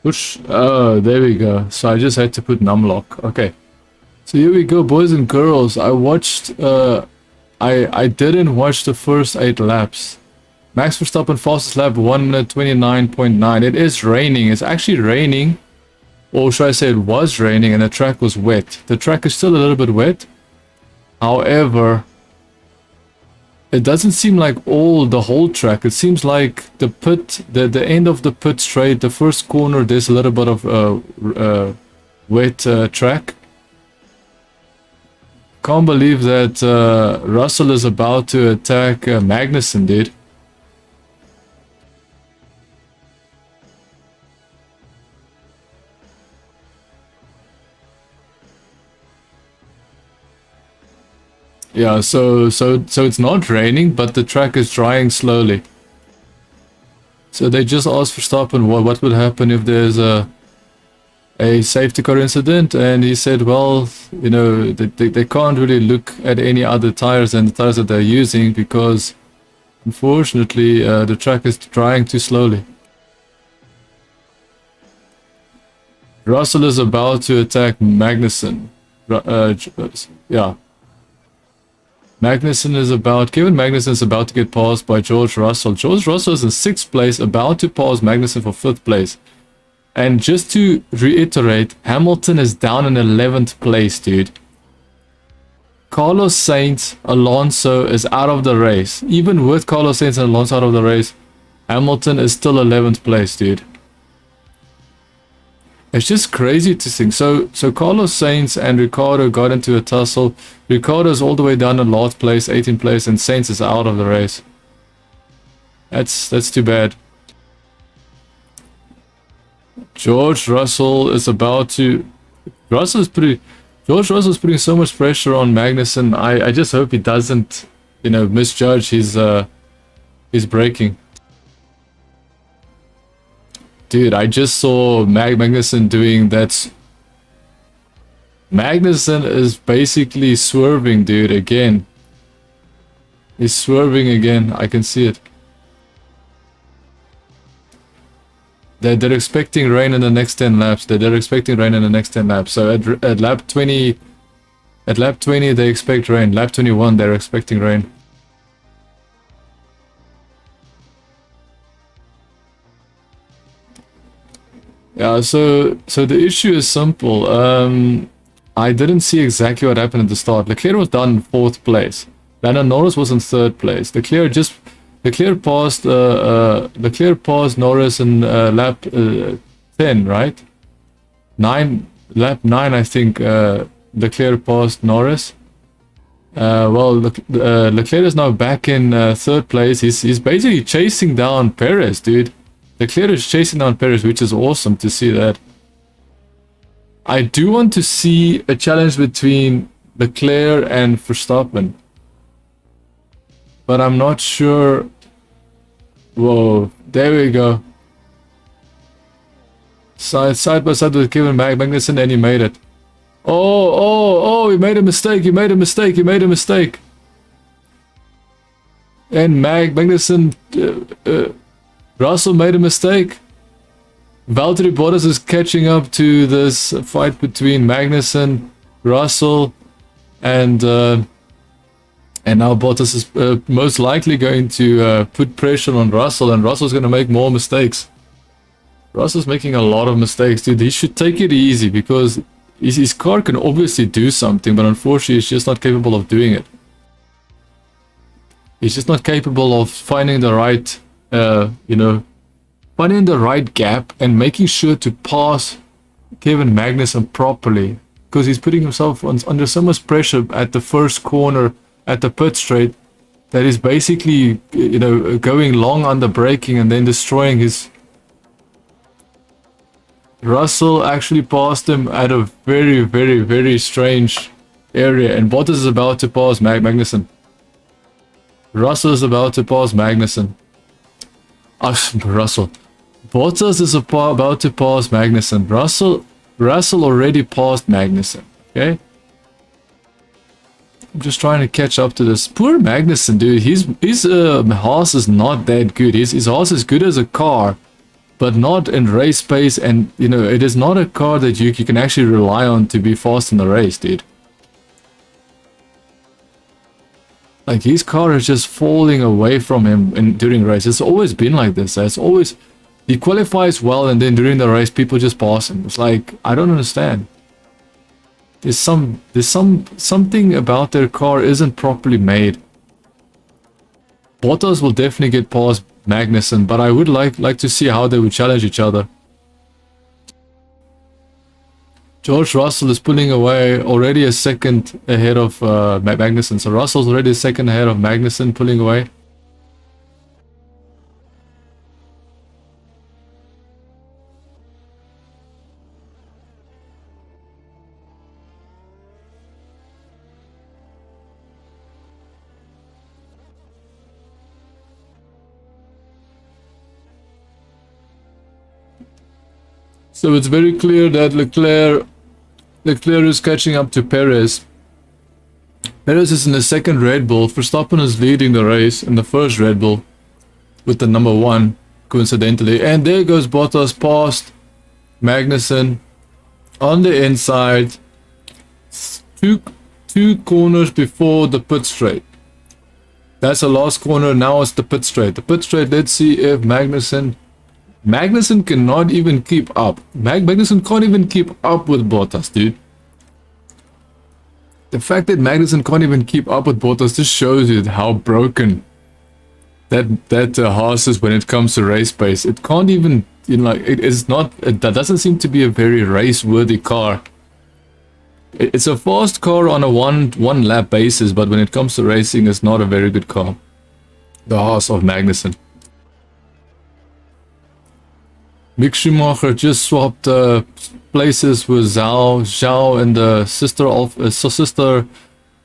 Push. Oh, there we go. So I just had to put numlock. Okay. So here we go, boys and girls. I watched, I didn't watch the first 8 laps. Max Verstappen fastest lap 1 minute 29.9. It is raining. It's actually raining. Or should I say it was raining and the track was wet. The track is still a little bit wet. However, it doesn't seem like the whole track. It seems like the end of the pit straight, the first corner, there's a little bit of wet track. Can't believe that Russell is about to attack Magnussen, dude. Yeah, so it's not raining, but the track is drying slowly. So they just asked Verstappen what would happen if there's a safety car incident, and he said, well, you know, they can't really look at any other tires than the tires that they're using because, unfortunately, the track is drying too slowly. Russell is about to attack Magnussen. Yeah. Kevin Magnussen is about to get passed by George Russell. George Russell is in 6th place, about to pass Magnussen for 5th place. And just to reiterate, Hamilton is down in 11th place, dude. Carlos Sainz, Alonso is out of the race. Even with Carlos Sainz and Alonso out of the race, Hamilton is still 11th place, dude. It's just crazy to think. So Carlos Sainz and Ricciardo got into a tussle. Ricciardo is all the way down in last place, 18th place, and Sainz is out of the race. That's too bad. George Russell is about to... George Russell is putting so much pressure on Magnussen. I just hope he doesn't, you know, misjudge his braking. Dude, I just saw Magnussen doing that. Magnussen is basically swerving, dude, again. He's swerving again. I can see it. They're expecting rain in the next 10 laps. They're expecting rain in the next 10 laps. So at lap 20, they expect rain. Lap 21, they're expecting rain. Yeah, so the issue is simple. I didn't see exactly what happened at the start. Leclerc was down in 4th place. Landon Norris was in 3rd place. Leclerc passed Norris in lap 10, right? Lap 9, I think. Leclerc passed Norris. Leclerc is now back in 3rd place. He's basically chasing down Perez, dude. Leclerc is chasing down Perez, which is awesome to see that. I do want to see a challenge between Leclerc and Verstappen, but I'm not sure. Whoa, there we go. Side by side with Kevin Magnussen, and he made it. Oh, he made a mistake, he made a mistake. And Magnussen, Russell made a mistake. Valtteri Bottas is catching up to this fight between Magnussen, Russell, and now Bottas is most likely going to put pressure on Russell, and Russell's going to make more mistakes. Russell's making a lot of mistakes, dude. He should take it easy because his car can obviously do something, but unfortunately he's just not capable of doing it. He's just not capable of finding the right, finding the right gap and making sure to pass Kevin Magnussen properly, because he's putting himself under so much pressure at the first corner at the pit straight that he's basically, going long on the braking and then destroying his... Russell actually passed him at a very, very, very strange area, and Bottas is about to pass Magnussen. Russell is about to pass Magnussen. Russell. Bottas is about to pass Magnussen. Russell already passed Magnussen. Okay? I'm just trying to catch up to this. Poor Magnussen, dude. His Haas is not that good. His Haas is good as a car, but not in race pace, and you know, it is not a car that you can actually rely on to be fast in the race, dude. Like, his car is just falling away from him during race. It's always been like this. It's always, he qualifies well, and then during the race, people just pass him. It's like, I don't understand. There's something about their car isn't properly made. Bottas will definitely get past Magnussen, but I would like to see how they would challenge each other. George Russell is pulling away, already a second ahead of Magnussen. So Russell's already a second ahead of Magnussen, pulling away. So it's very clear that Leclerc is catching up to Perez. Perez is in the second Red Bull. Verstappen is leading the race in the first Red Bull with the number 1, coincidentally. And there goes Bottas past Magnussen on the inside. Two corners before the pit straight. That's the last corner. Now it's the pit straight. The pit straight, let's see if Magnussen cannot even keep up. Magnussen can't even keep up with Bottas, dude. The fact that Magnussen can't even keep up with Bottas just shows you how broken that Haas is when it comes to race pace. It can't even, you know, like, that doesn't seem to be a very race-worthy car. It's a fast car on a one lap basis, but when it comes to racing, it's not a very good car. The Haas of Magnussen. Mick Schumacher just swapped places with Zhao and the sister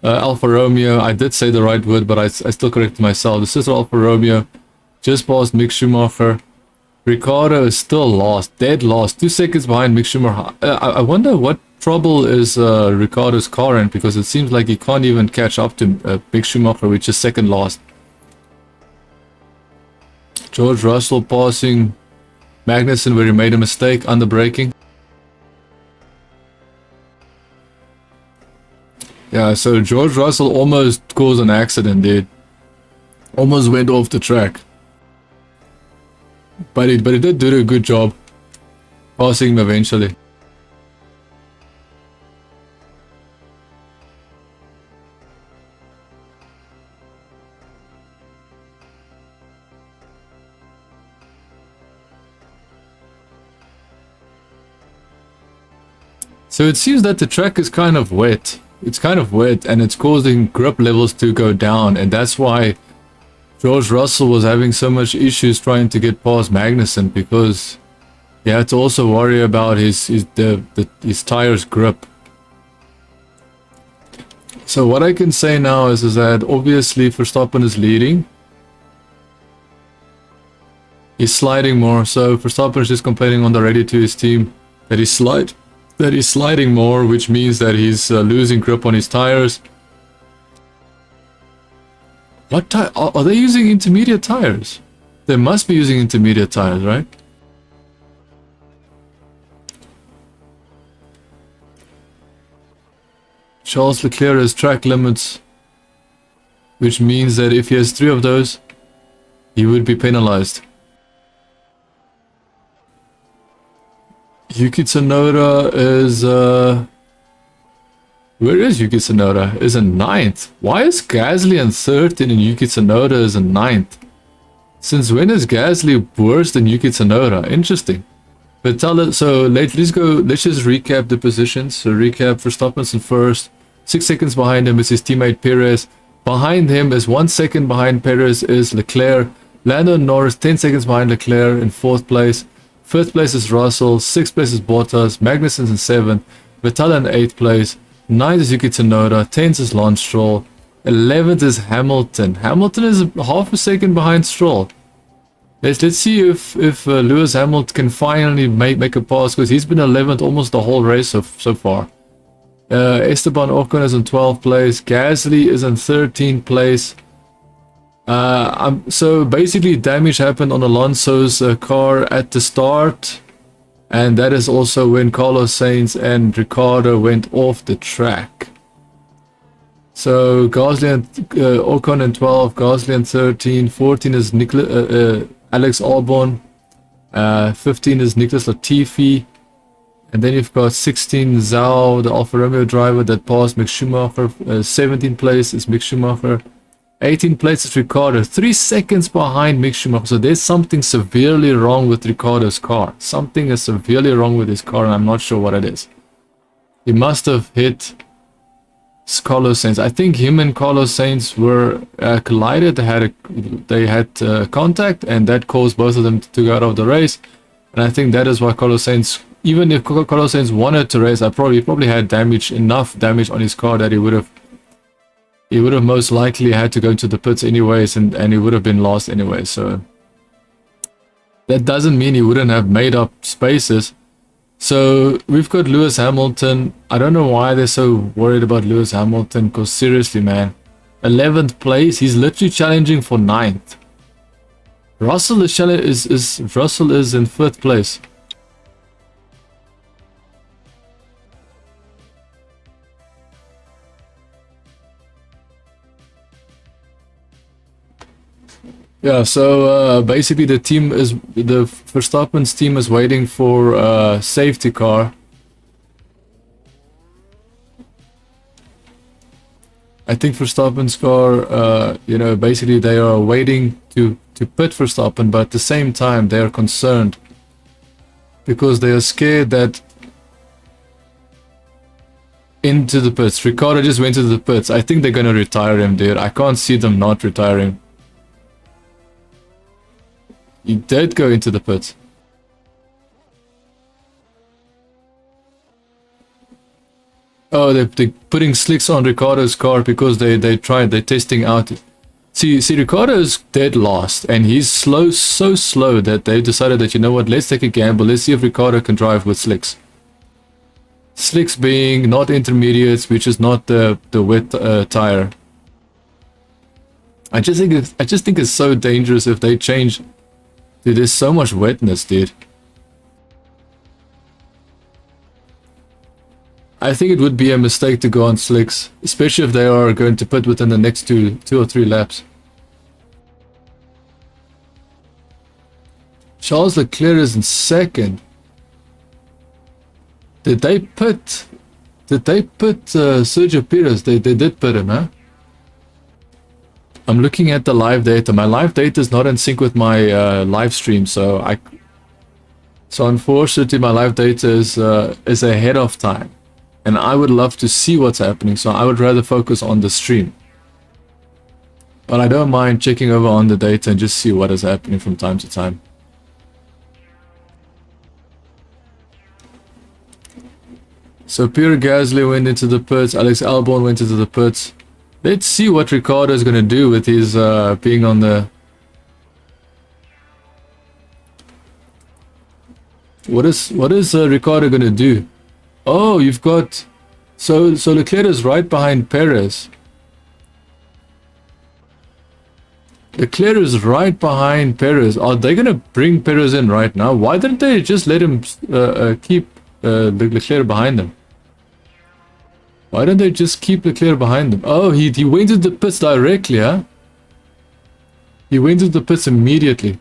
Alfa Romeo. I did say the right word, but I still corrected myself. The sister Alfa Romeo just passed Mick Schumacher. Ricciardo is still lost, dead last, 2 seconds behind Mick Schumacher. I wonder what trouble is Ricciardo's car in, because it seems like he can't even catch up to Mick Schumacher, which is second last. George Russell passing Magnussen where he made a mistake under braking. Yeah, so George Russell almost caused an accident, dude. Almost went off the track. But he did do a good job passing him eventually. So it seems that the track is kind of wet. It's kind of wet and it's causing grip levels to go down, and that's why George Russell was having so much issues trying to get past Magnussen, because he had to also worry about his tires grip. So what I can say now is that obviously Verstappen is leading. He's sliding more, so Verstappen is just complaining on the radio to his team that he's sliding more, which means that he's losing grip on his tires. What tire? Are they using intermediate tires? They must be using intermediate tires, right? Charles Leclerc has track limits, which means that if he has 3 of those, he would be penalized. Yuki Tsunoda is where is Yuki Tsunoda? Is in 9th. Why is Gasly in 13th and Yuki Tsunoda is in 9th? Since when is Gasly worse than Yuki Tsunoda? Interesting. But let's just recap the positions. So recap, Verstappen's in first. 6 seconds behind him is his teammate Perez. Behind him is 1 second behind Perez is Leclerc. Landon Norris 10 seconds behind Leclerc in 4th place. 5th place is Russell, 6th place is Bottas, Magnussen's in 7th, Vettel in 8th place, 9th is Yuki Tsunoda, 10th is Lance Stroll, 11th is Hamilton. Hamilton is half a second behind Stroll. Let's see if Lewis Hamilton can finally make a pass, because he's been 11th almost the whole race so far. Esteban Ocon is in 12th place, Gasly is in 13th place. So basically damage happened on Alonso's car at the start, and that is also when Carlos Sainz and Ricciardo went off the track. So Gasly and Ocon in 12, Gasly in 13, 14 is Alex Albon, 15 is Nicholas Latifi, and then you've got 16 Zhao, the Alfa Romeo driver that passed Mick Schumacher. 17th place is Mick Schumacher. 18th place is Ricciardo, 3 seconds behind Mick Schumacher. So there's something severely wrong with Ricciardo's car. Something is severely wrong with his car, and I'm not sure what it is. He must have hit Carlos Sainz. I think him and Carlos Sainz were collided. They had contact, and that caused both of them to go out of the race. And I think that is why Carlos Sainz, even if Carlos Sainz wanted to race, he probably had enough damage on his car that he would have most likely had to go to the pits anyways, and he would have been lost anyway. So that doesn't mean he wouldn't have made up spaces. So we've got Lewis Hamilton. I don't know why they're so worried about Lewis Hamilton, because seriously, man, 11th place, he's literally challenging for 9th. Russell is Russell is in 5th place. Yeah, so basically the Verstappen's team is waiting for a safety car. I think Verstappen's car, basically they are waiting to pit Verstappen, but at the same time they are concerned because they are scared that into the pits. Ricciardo just went to the pits. I think they're going to retire him, dude. I can't see them not retiring. He did go into the pits. Oh, they're putting slicks on Ricciardo's car because they're testing out. See, Ricciardo's dead last, and he's so slow that they decided that, you know what, let's take a gamble. Let's see if Ricciardo can drive with slicks. Slicks being not intermediates, which is not the wet tire. I just think it's so dangerous if they change. Dude, there's so much wetness, dude. I think it would be a mistake to go on slicks, especially if they are going to pit within the next two or three laps. Charles Leclerc is in 2nd. Did they pit Sergio Perez? They did pit him, huh? I'm looking at the live data. My live data is not in sync with my live stream, so unfortunately my live data is ahead of time, and I would love to see what's happening. So I would rather focus on the stream, but I don't mind checking over on the data and just see what is happening from time to time. So Pierre Gasly went into the pits. Alex Albon went into the pits. Let's see what Ricciardo is going to do with his being on the... What is Ricciardo going to do? Oh, you've got... So Leclerc is right behind Perez. Leclerc is right behind Perez. Are they going to bring Perez in right now? Why didn't they just let him keep Leclerc behind them? Why don't they just keep Leclerc behind them? Oh, he went into the pits directly, huh? He went into the pits immediately.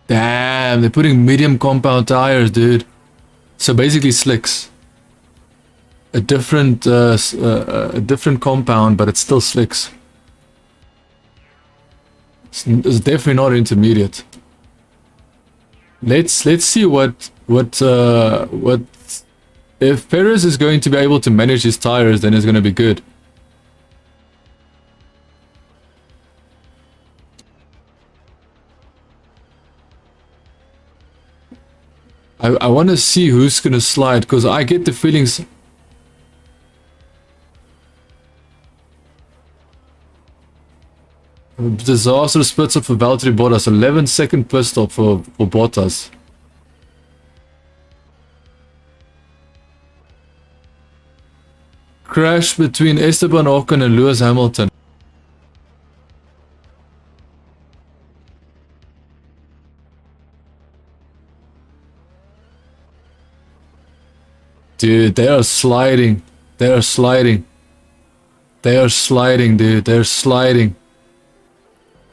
Damn, they're putting medium compound tires, dude. So basically slicks. A different compound, but it's still slicks. It's definitely not intermediate. Let's see what if Perez is going to be able to manage his tires, then it's going to be good. I want to see who's going to slide, because I get the feelings. Disastrous pit stop for Valtteri Bottas. 11-second pit stop for Bottas. Crash between Esteban Ocon and Lewis Hamilton. Dude, they are sliding. They are sliding. They are sliding, dude. They're sliding.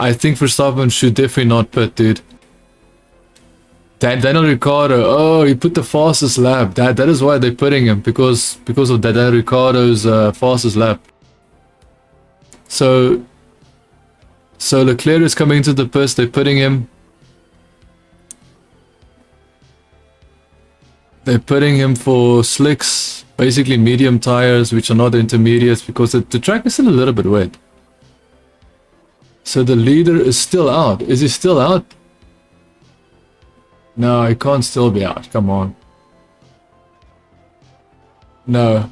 I think Verstappen should definitely not pit, dude. Daniel Ricciardo, oh, he put the fastest lap. That is why they're putting him, because of Daniel Ricciardo's fastest lap. So Leclerc is coming into the pits. They're putting him. They're putting him for slicks, basically medium tires, which are not intermediates, because the track is still a little bit wet. So the leader is still out. Is he still out? No, he can't still be out. Come on. No.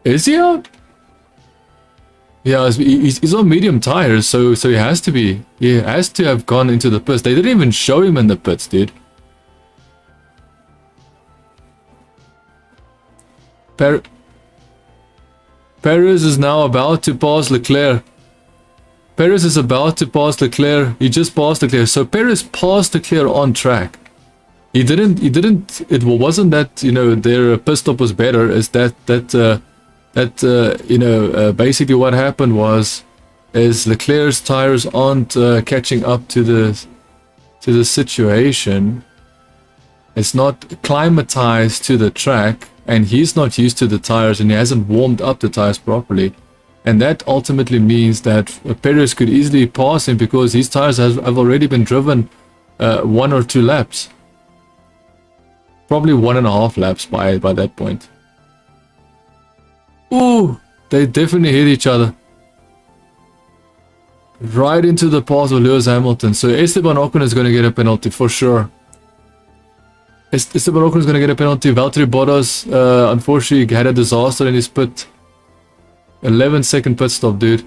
Is he out? Yeah, he's on medium tires, so he has to be. He has to have gone into the pits. They didn't even show him in the pits, dude. Perez is now about to pass Leclerc. Perez is about to pass Leclerc. He just passed Leclerc. So Perez passed Leclerc on track. It wasn't that, you know, their pit stop was better. It's basically what happened is Leclerc's tires aren't catching up to the situation. It's not acclimatized to the track, and he's not used to the tires, and he hasn't warmed up the tires properly. And that ultimately means that Perez could easily pass him because his tires have already been driven 1 or 2 laps. Probably 1.5 laps by that point. Ooh, they definitely hit each other. Right into the path of Lewis Hamilton. So Esteban Ocon is going to get a penalty for sure. Esteban Ocon is going to get a penalty. Valtteri Bottas, unfortunately, had a disaster in his pit. 11-second pit stop, dude.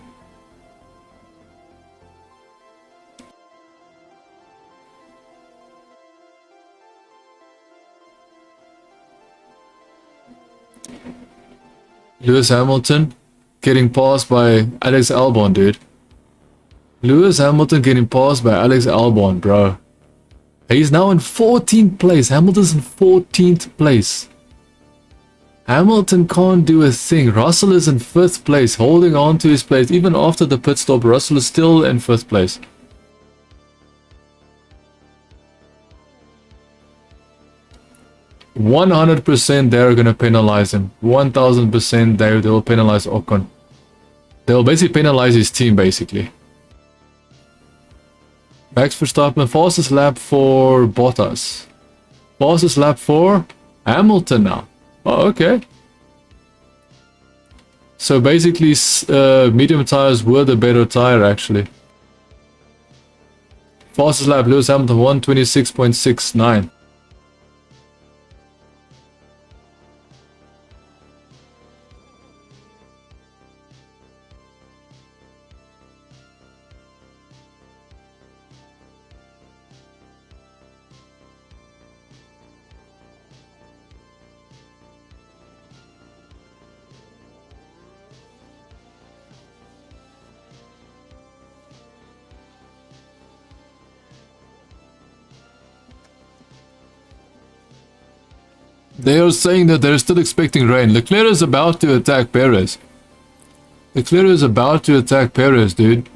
Lewis Hamilton getting passed by Alex Albon, dude. Lewis Hamilton getting passed by Alex Albon, bro. He's now in 14th place. Hamilton's in 14th place. Hamilton can't do a thing. Russell is in 5th place, holding on to his place. Even after the pit stop, Russell is still in 5th place. %, they're gonna penalize him. 1000% they will penalize Ocon. They'll basically penalize his team, basically. Max Verstappen, fastest lap for Bottas. Fastest lap for Hamilton now. Oh, okay. So basically, medium tires were the better tire, actually. Fastest lap, Lewis Hamilton, 1:26.69. They are saying that they're still expecting rain. Leclerc is about to attack Perez. Leclerc is about to attack Perez, dude.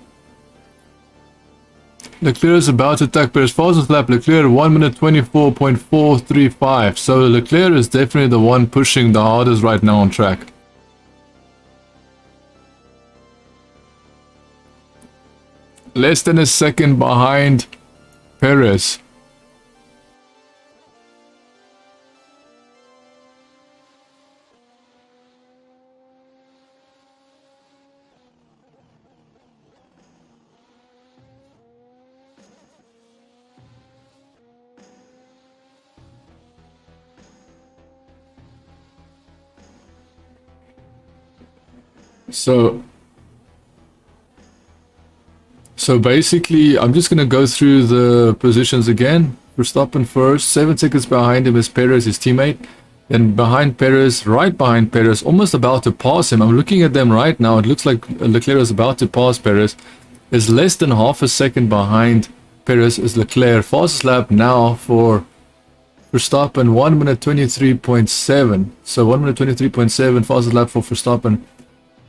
Leclerc is about to attack Perez. Fastest lap, Leclerc 1:24.435. So Leclerc is definitely the one pushing the hardest right now on track. Less than a second behind Perez. So basically, I'm just going to go through the positions again. Verstappen first, 7 seconds behind him is Perez, his teammate. Then behind Perez, right behind Perez, almost about to pass him. I'm looking at them right now. It looks like Leclerc is about to pass Perez. Is less than half a second behind Perez is Leclerc. Fastest lap now for Verstappen, 1 minute 23.7. So 1 minute 23.7, fastest lap for Verstappen.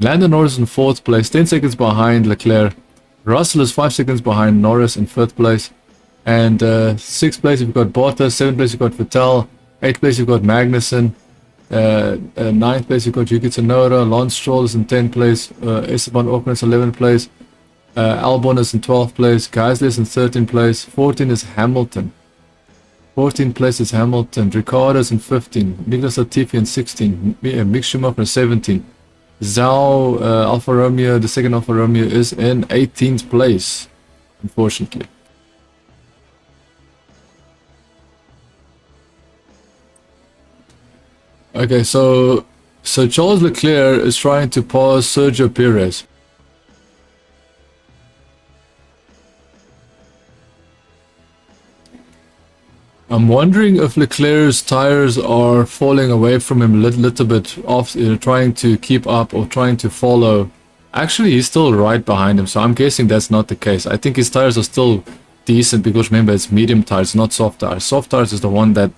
Landon Norris in 4th place, 10 seconds behind Leclerc. Russell is 5 seconds behind Norris in 5th place. And 6th place you've got Bottas, 7th place you've got Vettel, 8th place you've got Magnussen, 9th place you've got Yuki Tsunoda, Lance Stroll is in 10th place, Esteban Ocon is 11th place, Albon is in 12th place, Gasly is in 13th place, 14 is Hamilton. 14th place is Hamilton, Ricciardo is in 15, Nicolas Latifi in 16, Mick Schumacher in 17, Zhao Alfa Romeo, the second Alfa Romeo, is in 18th place, unfortunately. Okay, so Charles Leclerc is trying to pass Sergio Perez. I'm wondering if Leclerc's tires are falling away from him a little bit off, trying to keep up or trying to follow. Actually, he's still right behind him, so I'm guessing that's not the case. I think his tires are still decent because remember, it's medium tires, not soft tires. Soft tires is the one that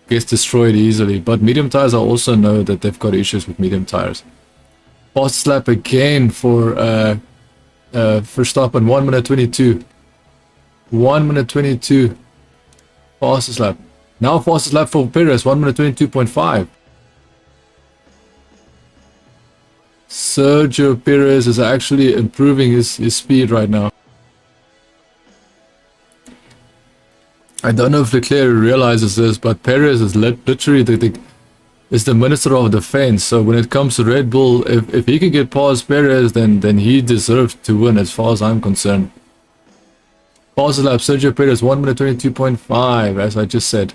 gets destroyed easily, but medium tires I also know that they've got issues with medium tires. Fastest lap again for Verstappen, 1 minute 22. 1 minute 22. Fastest lap. Now fastest lap for Perez, 1 minute 22.5. Sergio Perez is actually improving his speed right now. I don't know if Leclerc realizes this, but Perez is literally the minister of defense. So when it comes to Red Bull, if he can get past Perez, then he deserves to win as far as I'm concerned. Fastest lap, Sergio Perez, 1 minute 22.5, as I just said.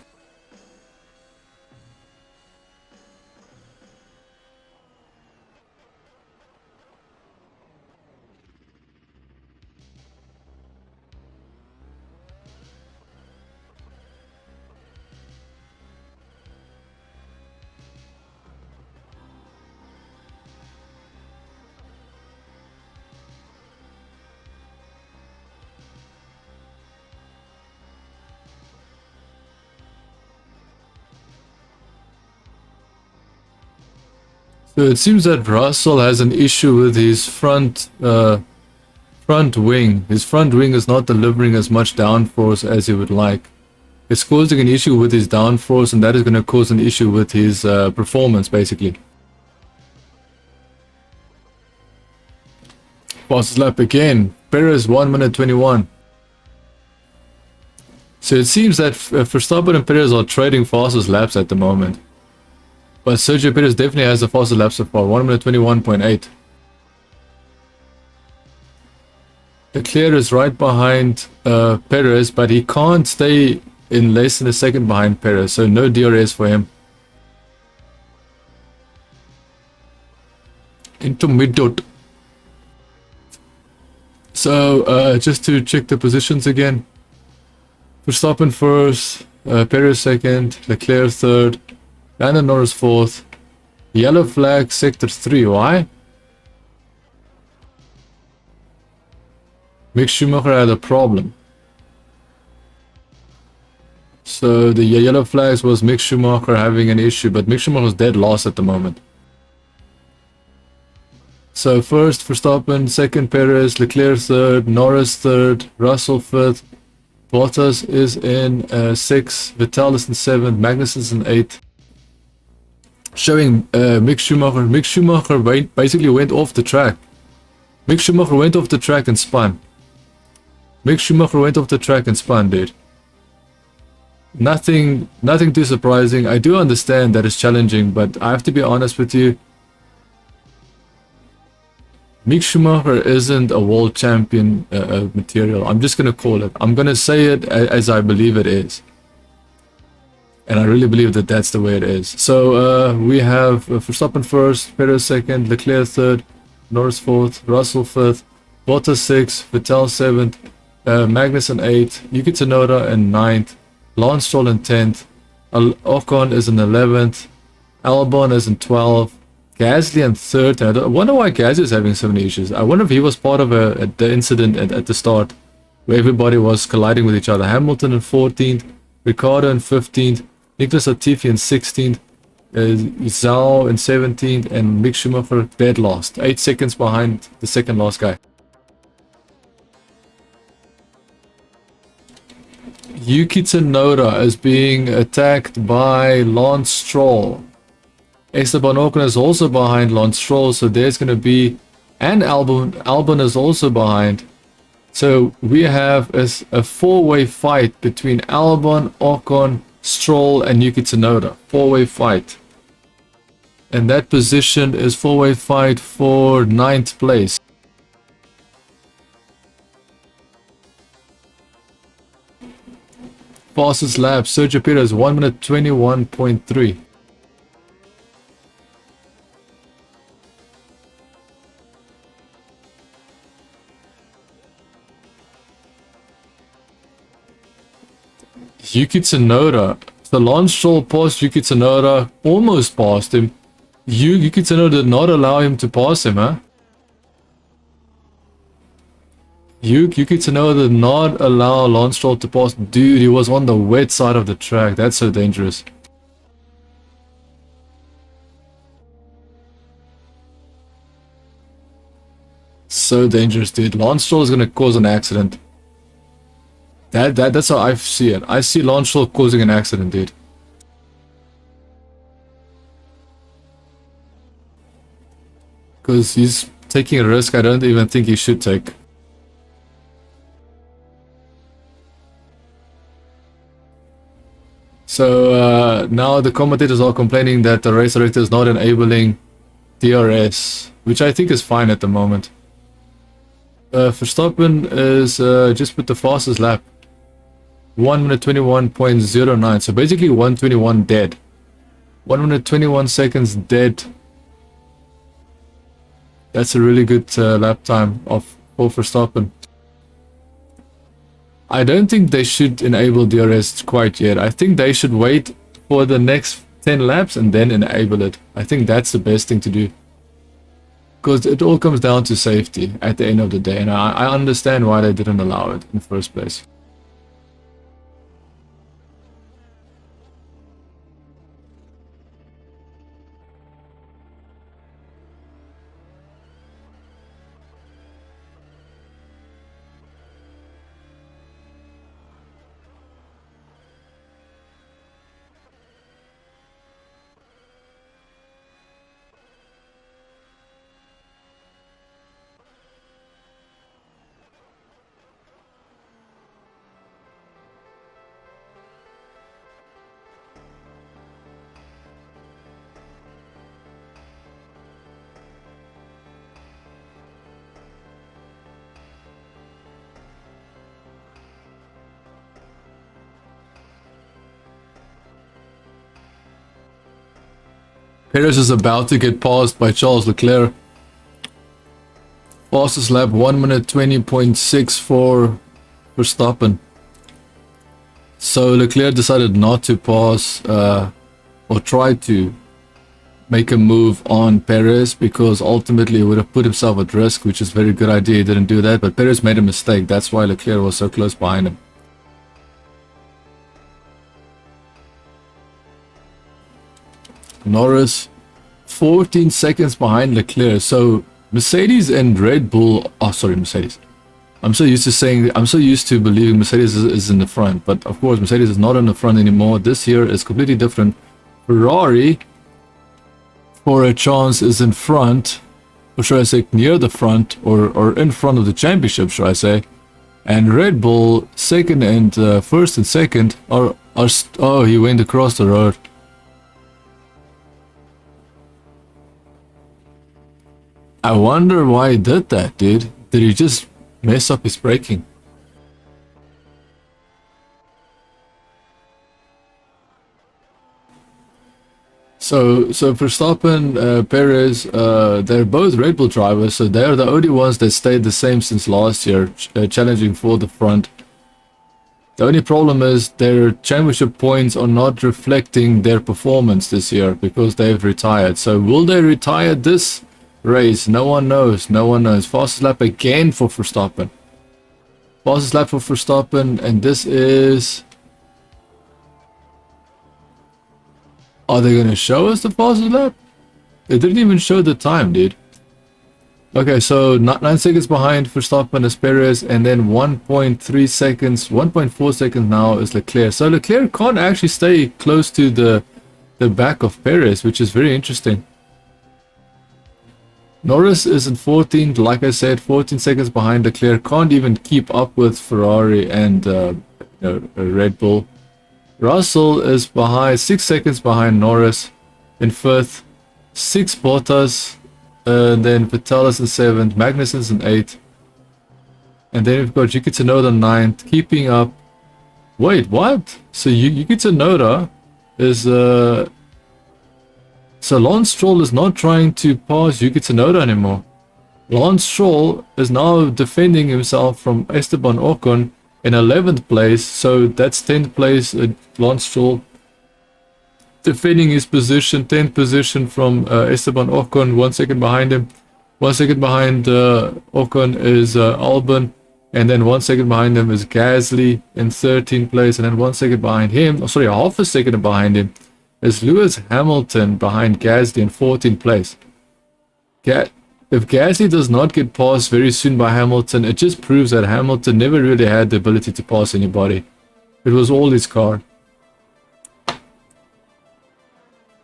So it seems that Russell has an issue with his front wing. His front wing is not delivering as much downforce as he would like. It's causing an issue with his downforce, and that is going to cause an issue with his performance, basically. Fastest lap again. Perez, 1 minute 21. So it seems that Verstappen and Perez are trading fastest laps at the moment. But Sergio Perez definitely has the fastest lap so far, 1 minute 21.8. Leclerc is right behind Perez, but he can't stay in less than a second behind Perez, so no DRS for him. Intermediate. So just to check the positions again. Verstappen first, Perez second, Leclerc third, Landon Norris 4th. Yellow flag, sector 3. Why? Mick Schumacher had a problem. So the yellow flags was Mick Schumacher having an issue, but Mick Schumacher's dead last at the moment. So first Verstappen, second Perez, Leclerc third, Norris third, Russell 5th. Bottas is in 6th, Vettel is in 7th, Magnussen is in 8th. Showing Mick Schumacher. Mick Schumacher basically went off the track. Mick Schumacher went off the track and spun. Mick Schumacher went off the track and spun, dude. Nothing too surprising. I do understand that it's challenging, but I have to be honest with you. Mick Schumacher isn't a world champion material. I'm just gonna call it. I'm gonna say it as I believe it is. And I really believe that that's the way it is. So we have Verstappen first, Perez second, Leclerc third, Norris 4th, Russell 5th, Bottas 6th, Vettel 7th, Magnussen 8th, Yuki Tsunoda in 9th, Lance Stroll in 10th, Ocon is in 11th, Albon is in 12th. Gasly in 13th. I wonder why Gasly is having so many issues. I wonder if he was part of the incident at the start where everybody was colliding with each other. Hamilton in 14th. Ricciardo in 15th. Nicholas Latifi in 16th. Zhao in 17th. And Mick Schumacher dead last. 8 seconds behind the second last guy. Yuki Tsunoda is being attacked by Lance Stroll. Esteban Ocon is also behind Lance Stroll, so there's going to be... And Albon is also behind. So we have a four-way fight between Albon, Ocon, Stroll and Yuki Tsunoda. Four-way fight. And that position is four-way fight for 9th place. Fastest lap, Sergio Perez 1 minute 21.3. Yuki Tsunoda. So Lance Stroll passed Yuki Tsunoda, almost passed him. Yuki Tsunoda did not allow him to pass him, huh? Yuki Tsunoda did not allow Lance Stroll to pass. Dude, he was on the wet side of the track. That's so dangerous. So dangerous, dude. Lance Stroll is going to cause an accident. That's how I see it. I see Lance Stroll causing an accident, dude. Because he's taking a risk I don't even think he should take. So now the commentators are complaining that the race director is not enabling DRS, which I think is fine at the moment. Verstappen is just with the fastest lap. 1 minute 21.09, so basically 121 dead. 1 minute 21 seconds dead. That's a really good lap time for Verstappen. I don't think they should enable DRS quite yet. I think they should wait for the next 10 laps and then enable it. I think that's the best thing to do. Because it all comes down to safety at the end of the day, and I understand why they didn't allow it in the first place. Perez is about to get passed by Charles Leclerc. Fastest lap 1 minute 20.6 for Verstappen. So Leclerc decided not to pass or try to make a move on Perez because ultimately he would have put himself at risk, which is a very good idea. He didn't do that, but Perez made a mistake. That's why Leclerc was so close behind him. Norris 14 seconds behind Leclerc. So Mercedes and Red Bull, Mercedes. I'm so used to believing Mercedes is in the front, but of course Mercedes is not in the front anymore. This year is completely different. Ferrari, for a chance, is in front, or should I say near the front, or in front of the championship, should I say. And Red Bull, second and first and second are oh, he went across the road. I wonder why he did that, dude. Did he just mess up his braking? So Verstappen, Perez, they're both Red Bull drivers, so they're the only ones that stayed the same since last year, challenging for the front. The only problem is their championship points are not reflecting their performance this year because they've retired. So will they retire this race? No one knows. No one knows. Fastest lap again for Verstappen. Fastest lap for Verstappen, and this is... Are they going to show us the fastest lap? They didn't even show the time, dude. Okay, so 9 seconds behind Verstappen is Perez, and then 1.3 seconds, 1.4 seconds now is Leclerc. So Leclerc can't actually stay close to the back of Perez, which is very interesting. Norris is in 14th, like I said, 14 seconds behind Leclerc. Can't even keep up with Ferrari and Red Bull. Russell is behind, 6 seconds behind Norris in 5th. 6 Bottas. Then Vettel is in 7th. Magnussen's in 8th. And then we've got Yuki Tsunoda 9th. Keeping up. Wait, what? So Yuki Tsunoda is... So Lance Stroll is not trying to pass Yuki Tsunoda anymore. Lance Stroll is now defending himself from Esteban Ocon in 11th place. So that's 10th place. Lance Stroll defending his position. 10th position from Esteban Ocon. 1 second behind him. 1 second behind Ocon is Albon. And then 1 second behind him is Gasly in 13th place. And then 1 second behind him. Oh, sorry, half a second behind him is Lewis Hamilton behind Gasly in 14th place. If Gasly does not get passed very soon by Hamilton, it just proves that Hamilton never really had the ability to pass anybody. It was all his car.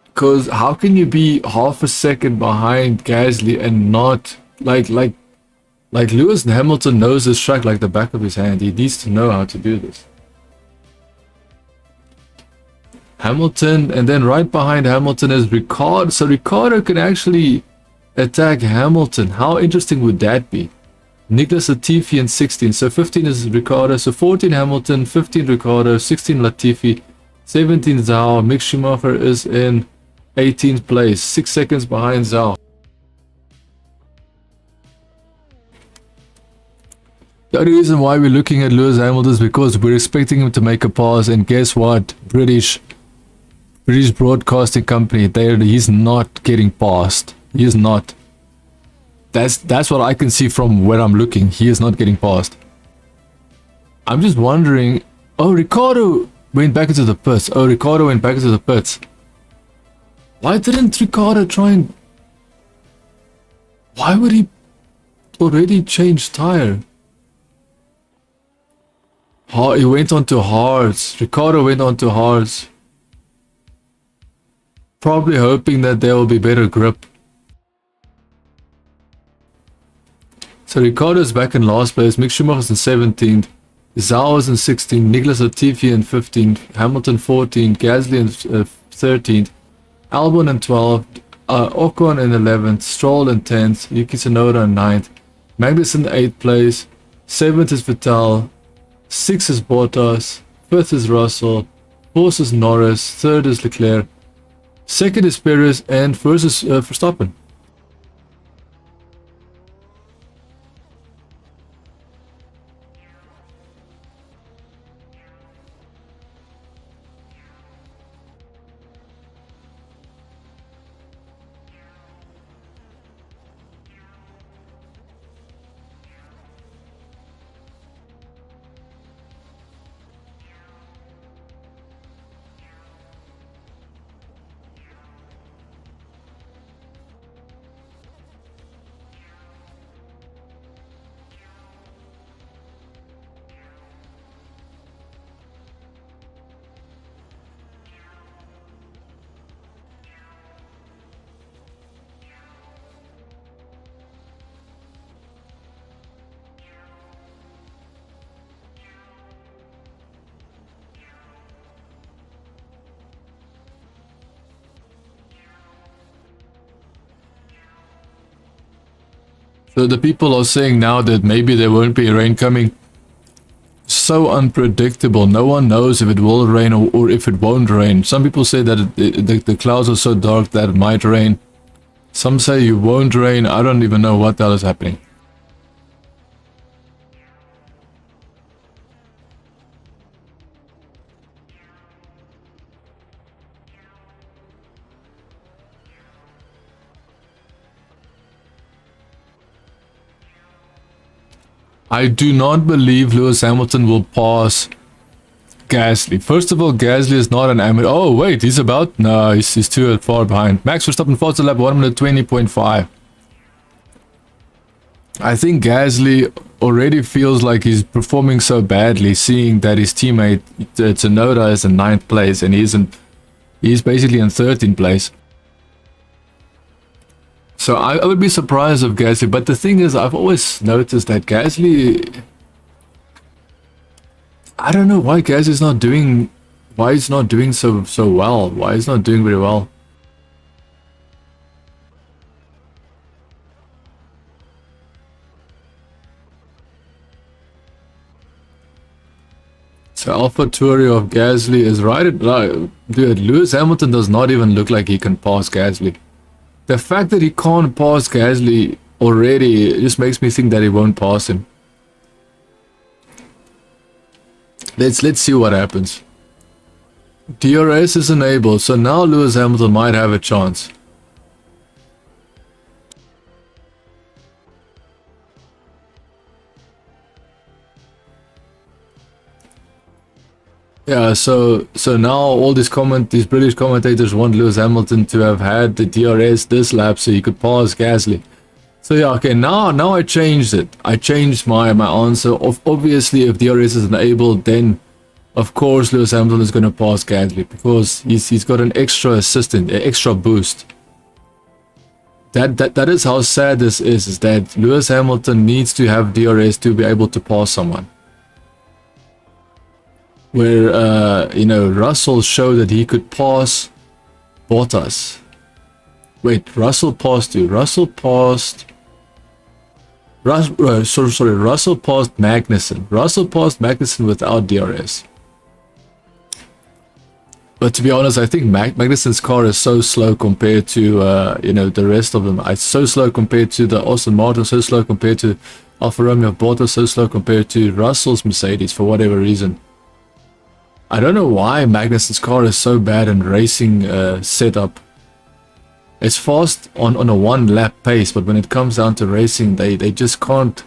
Because how can you be half a second behind Gasly and not... Like Lewis Hamilton knows this track like the back of his hand. He needs to know how to do this. Hamilton, and then right behind Hamilton is Ricciardo. So Ricciardo can actually attack Hamilton. How interesting would that be? Nicholas Latifi in 16. So 15 is Ricciardo. So 14 Hamilton, 15 Ricciardo, 16 Latifi, 17 Zhou. Mick Schumacher is in 18th place, 6 seconds behind Zhou. The only reason why we're looking at Lewis Hamilton is because we're expecting him to make a pass, and guess what? British Broadcasting Company, he's not getting past. He is not. That's what I can see from where I'm looking. He is not getting past. I'm just wondering. Oh, Ricciardo went back into the pits. Why didn't Ricciardo try and... Why would he already change tire? He went on to hards. Ricciardo went on to hards. Probably hoping that there will be better grip. So Ricciardo's back in last place. Mick Schumacher's in 17th. Zhou is in 16th. Nicholas Latifi in 15th. Hamilton 14th. Gasly in 13th. Albon in 12th. Ocon in 11th. Stroll in 10th. Yuki Tsunoda in 9th. Magnussen in 8th place. 7th is Vettel. 6th is Bottas. 5th is Russell. 4th is Norris. 3rd is Leclerc. 2nd is Perez, and 1st is Verstappen. So the people are saying now that maybe there won't be rain coming. So unpredictable. No one knows if it will rain or if it won't rain. Some people say that the clouds are so dark that it might rain. Some say it won't rain. I don't even know what the hell is happening. I do not believe Lewis Hamilton will pass Gasly. First of all, Gasly is not an amateur. Oh, wait, he's about... No, he's too far behind. Max Verstappen fastest lap, 1 minute 20.5. I think Gasly already feels like he's performing so badly, seeing that his teammate Tsunoda is in 9th place and he's basically in 13th place. So I would be surprised if Gasly, but the thing is, I've always noticed that Gasly, I don't know why Gasly's not doing, why he's not doing so well, why he's not doing very well. So AlphaTauri of Gasly is right at, dude, Lewis Hamilton does not even look like he can pass Gasly. The fact that he can't pass Gasly already just makes me think that he won't pass him. Let's see what happens. DRS is enabled, so now Lewis Hamilton might have a chance. Yeah, so now all these British commentators want Lewis Hamilton to have had the DRS this lap so he could pass Gasly. So yeah, okay, now I changed it. I changed my answer. Obviously, if DRS is enabled, then of course Lewis Hamilton is going to pass Gasly because he's got an extra assistant, an extra boost. That is how sad this is that Lewis Hamilton needs to have DRS to be able to pass someone. Where, you know, Russell showed that he could pass Bottas. Wait, Russell passed who? Russell passed... Russell passed Magnussen. Russell passed Magnussen without DRS. But to be honest, I think Magnussen's car is so slow compared to, you know, the rest of them. It's so slow compared to the Aston Martin, so slow compared to Alfa Romeo Bottas, so slow compared to Russell's Mercedes for whatever reason. I don't know why Magnussen's car is so bad in racing setup. It's fast on a 1-lap pace, but when it comes down to racing, they just can't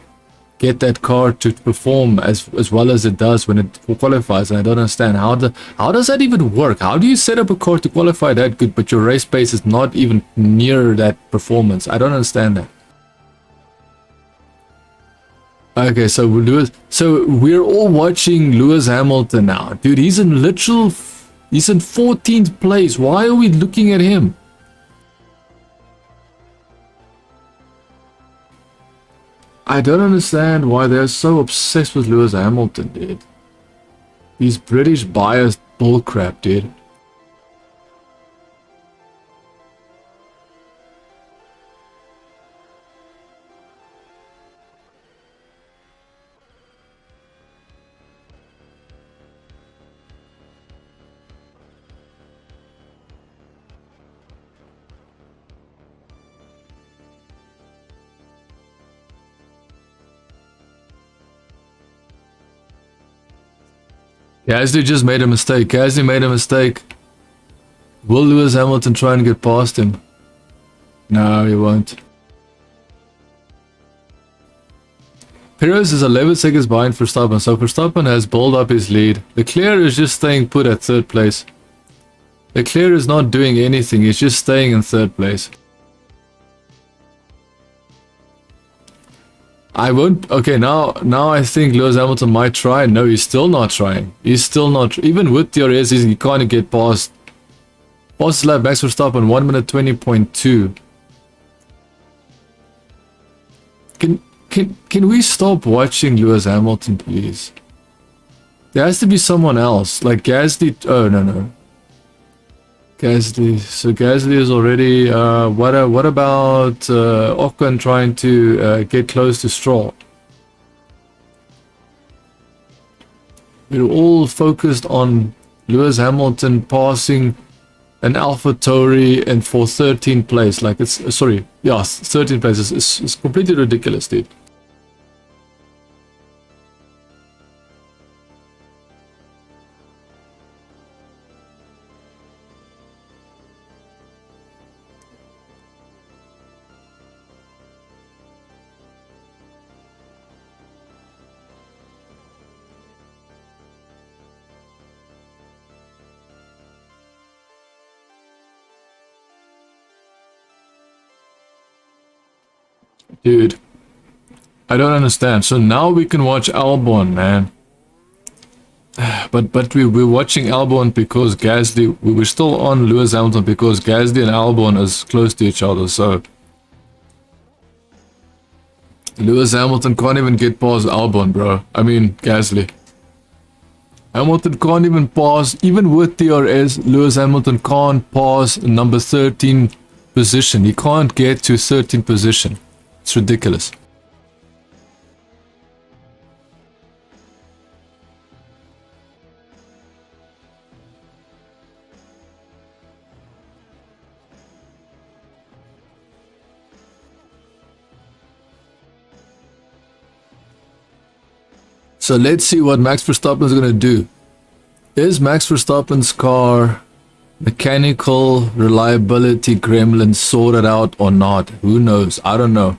get that car to perform as well as it does when it qualifies. And I don't understand how does that even work? How do you set up a car to qualify that good, but your race pace is not even near that performance? I don't understand that. Okay, so we're all watching Lewis Hamilton now. Dude, he's in 14th place. Why are we looking at him? I don't understand why they're so obsessed with Lewis Hamilton, dude. These British biased bullcrap, dude. Gasly just made a mistake. Gasly made a mistake. Will Lewis Hamilton try and get past him? No, he won't. Perez is 11 seconds behind Verstappen, so Verstappen has built up his lead. Leclerc is just staying put at 3rd place. Leclerc is not doing anything, he's just staying in 3rd place. I won't... Okay, now I think Lewis Hamilton might try. No, he's still not trying. He's still not... Even with DRS, he can't get past... Fastest lap, Max Verstappen, 1 minute 20.2. Can we stop watching Lewis Hamilton, please? There has to be someone else. Like Gasly... Oh, no. Gasly. So Gasly is already... what about Ocon trying to get close to Stroll? We're all focused on Lewis Hamilton passing an AlphaTauri and for 13th place. Like it's... Sorry. Yeah, 13th place. It's completely ridiculous, dude. Dude, I don't understand. So now we can watch Albon, man. But we're watching Albon because Gasly, we were still on Lewis Hamilton because Gasly and Albon is close to each other, so Lewis Hamilton can't even get past Albon, bro. I mean, Gasly. Hamilton can't even pass, even with DRS, Lewis Hamilton can't pass number 13 position. He can't get to 13 position. It's ridiculous. So let's see what Max Verstappen is going to do. Is Max Verstappen's car mechanical reliability gremlin sorted out or not? Who knows? I don't know.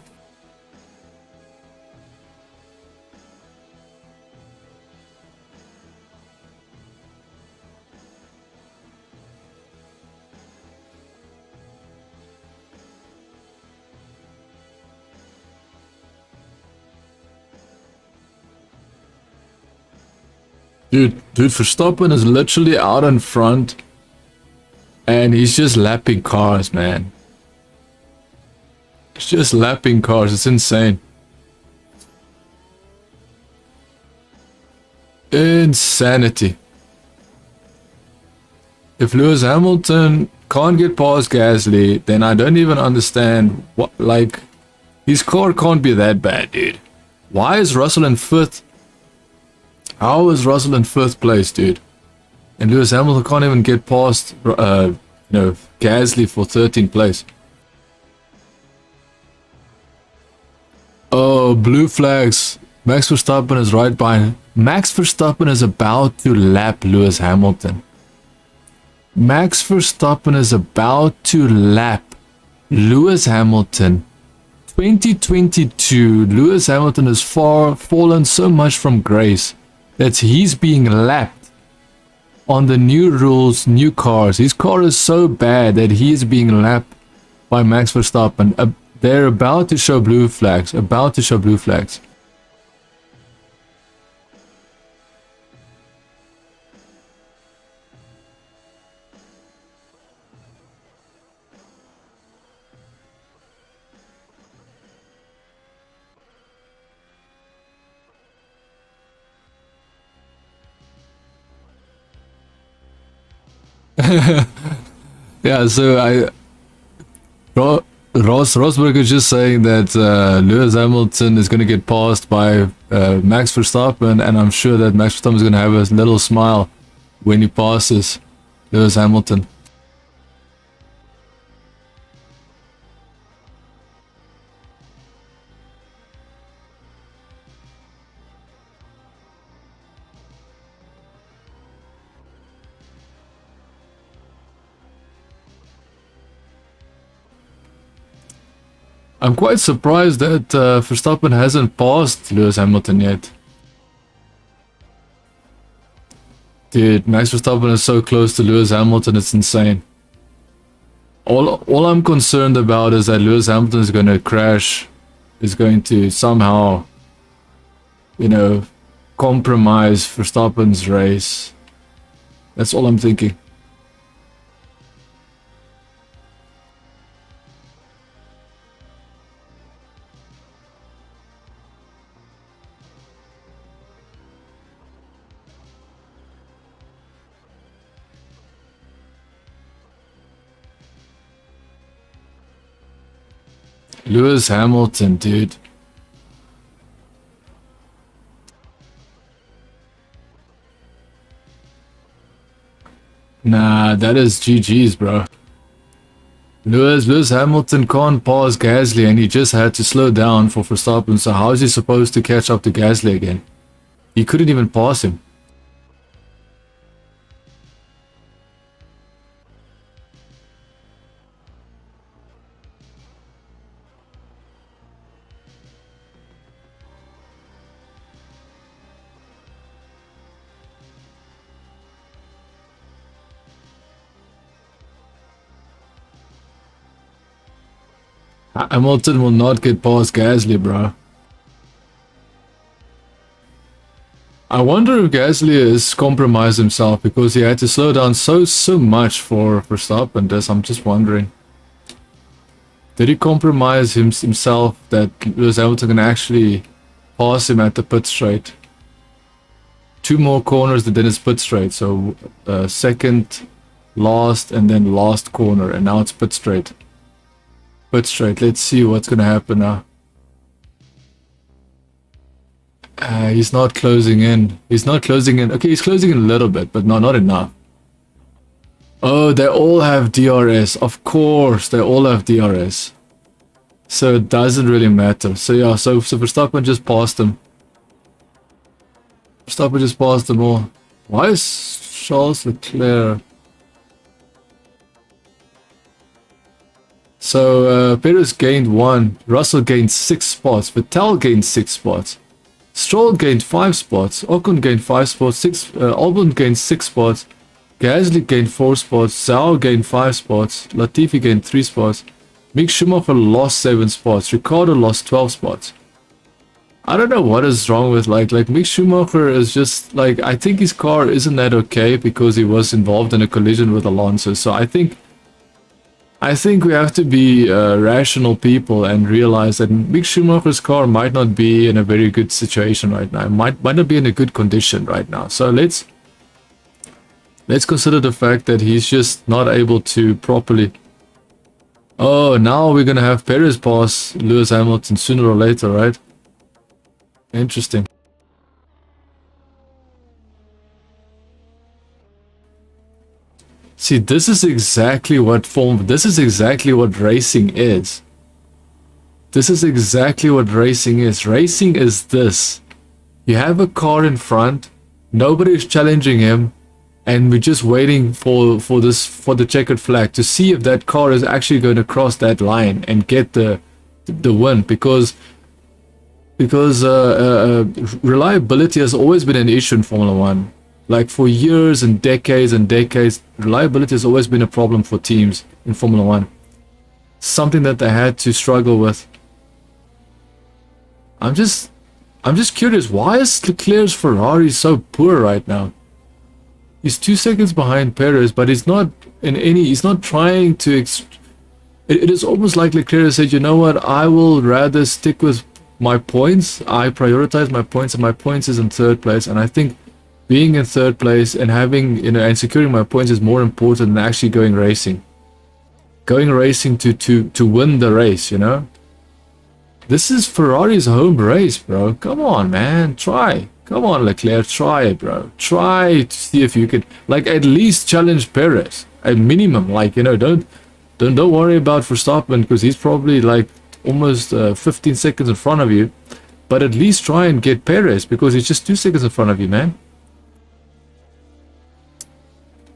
Dude, Verstappen is literally out in front and he's just lapping cars, man. He's just lapping cars. It's insane. Insanity. If Lewis Hamilton can't get past Gasly, then I don't even understand what, like, his car can't be that bad, dude. Why is Russell in 5th? How is Russell in 5th place, dude? And Lewis Hamilton can't even get past, Gasly for 13th place. Oh, blue flags. Max Verstappen is right behind. Max Verstappen is about to lap Lewis Hamilton. Max Verstappen is about to lap Lewis Hamilton. 2022, Lewis Hamilton has fallen so much from grace that he's being lapped on the new rules, new cars. His car is so bad that he's being lapped by Max Verstappen. They're about to show blue flags. About to show blue flags. Yeah, so Ross Rosberg is just saying that Lewis Hamilton is going to get passed by Max Verstappen, and I'm sure that Max Verstappen is going to have a little smile when he passes Lewis Hamilton. I'm quite surprised that Verstappen hasn't passed Lewis Hamilton yet. Dude, Max Verstappen is so close to Lewis Hamilton, it's insane. All I'm concerned about is that Lewis Hamilton is going to crash, is going to somehow, compromise Verstappen's race. That's all I'm thinking. Lewis Hamilton, dude. Nah, that is GG's, bro. Lewis Hamilton can't pass Gasly and he just had to slow down for Verstappen, so how is he supposed to catch up to Gasly again? He couldn't even pass him. Hamilton will not get past Gasly, bro. I wonder if Gasly has compromised himself because he had to slow down so much for Verstappen. I'm just wondering. Did he compromise himself that Lewis Hamilton can actually pass him at the pit straight? 2 more corners and then it's pit straight. So second, last, and then last corner, and now it's pit straight. Pit straight. Let's see what's gonna happen now. He's not closing in. He's not closing in. Okay, he's closing in a little bit, but not enough. Oh, they all have DRS. Of course, they all have DRS. So it doesn't really matter. So yeah, so Verstappen just passed him. Verstappen just passed them all. Why is Charles Leclerc? So Perez gained 1. Russell gained 6 spots. Vettel gained 6 spots. Stroll gained 5 spots, Ocon gained 5 spots, Albon gained 6 spots, Gasly gained 4 spots, Zhou gained 5 spots, Latifi gained 3 spots, Mick Schumacher lost 7 spots, Ricciardo lost 12 spots. I don't know what is wrong with like Mick Schumacher is just like, I think his car isn't that okay because he was involved in a collision with Alonso. So I think we have to be rational people and realize that Mick Schumacher's car might not be in a very good situation right now. It might not be in a good condition right now. So let's consider the fact that he's just not able to properly. Oh, now we're gonna have Perez pass Lewis Hamilton sooner or later, right? Interesting. See, this is exactly what racing is. This is exactly what racing is. Racing is this. You have a car in front, nobody's challenging him, and we're just waiting for the checkered flag to see if that car is actually going to cross that line and get the win, because reliability has always been an issue in Formula 1. Like for years and decades, reliability has always been a problem for teams in Formula 1. Something that they had to struggle with. I'm just curious, why is Leclerc's Ferrari so poor right now? He's 2 seconds behind Perez, but he's not trying to it is almost like Leclerc said, you know what, I will rather stick with my points. I prioritize my points, and my points is in 3rd place, and I think being in 3rd place and having, and securing my points is more important than actually going racing. Going racing to win the race, you know? This is Ferrari's home race, bro. Come on, man. Try. Come on, Leclerc. Try it, bro. Try to see if you can, like, at least challenge Perez. At minimum, like, you know, don't worry about Verstappen because he's probably like almost 15 seconds in front of you. But at least try and get Perez because he's just 2 seconds in front of you, man.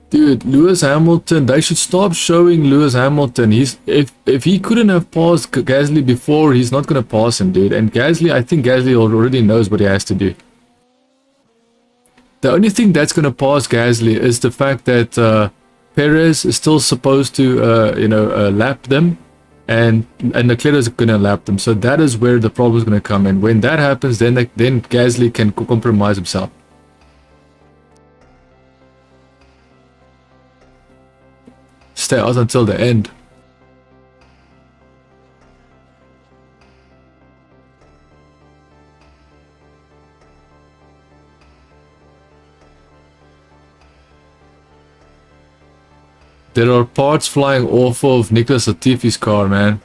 Dude, Lewis Hamilton, they should stop showing Lewis Hamilton. If he couldn't have passed Gasly before, he's not gonna pass him, dude. And Gasly, I think Gasly already knows what he has to do. The only thing that's gonna pass Gasly is the fact that Perez is still supposed to, lap them, and Leclerc is gonna lap them. So that is where the problem is gonna come in. When that happens, then Gasly can compromise himself. Stay out until the end. There are parts flying off of Nicholas Latifi's car, man.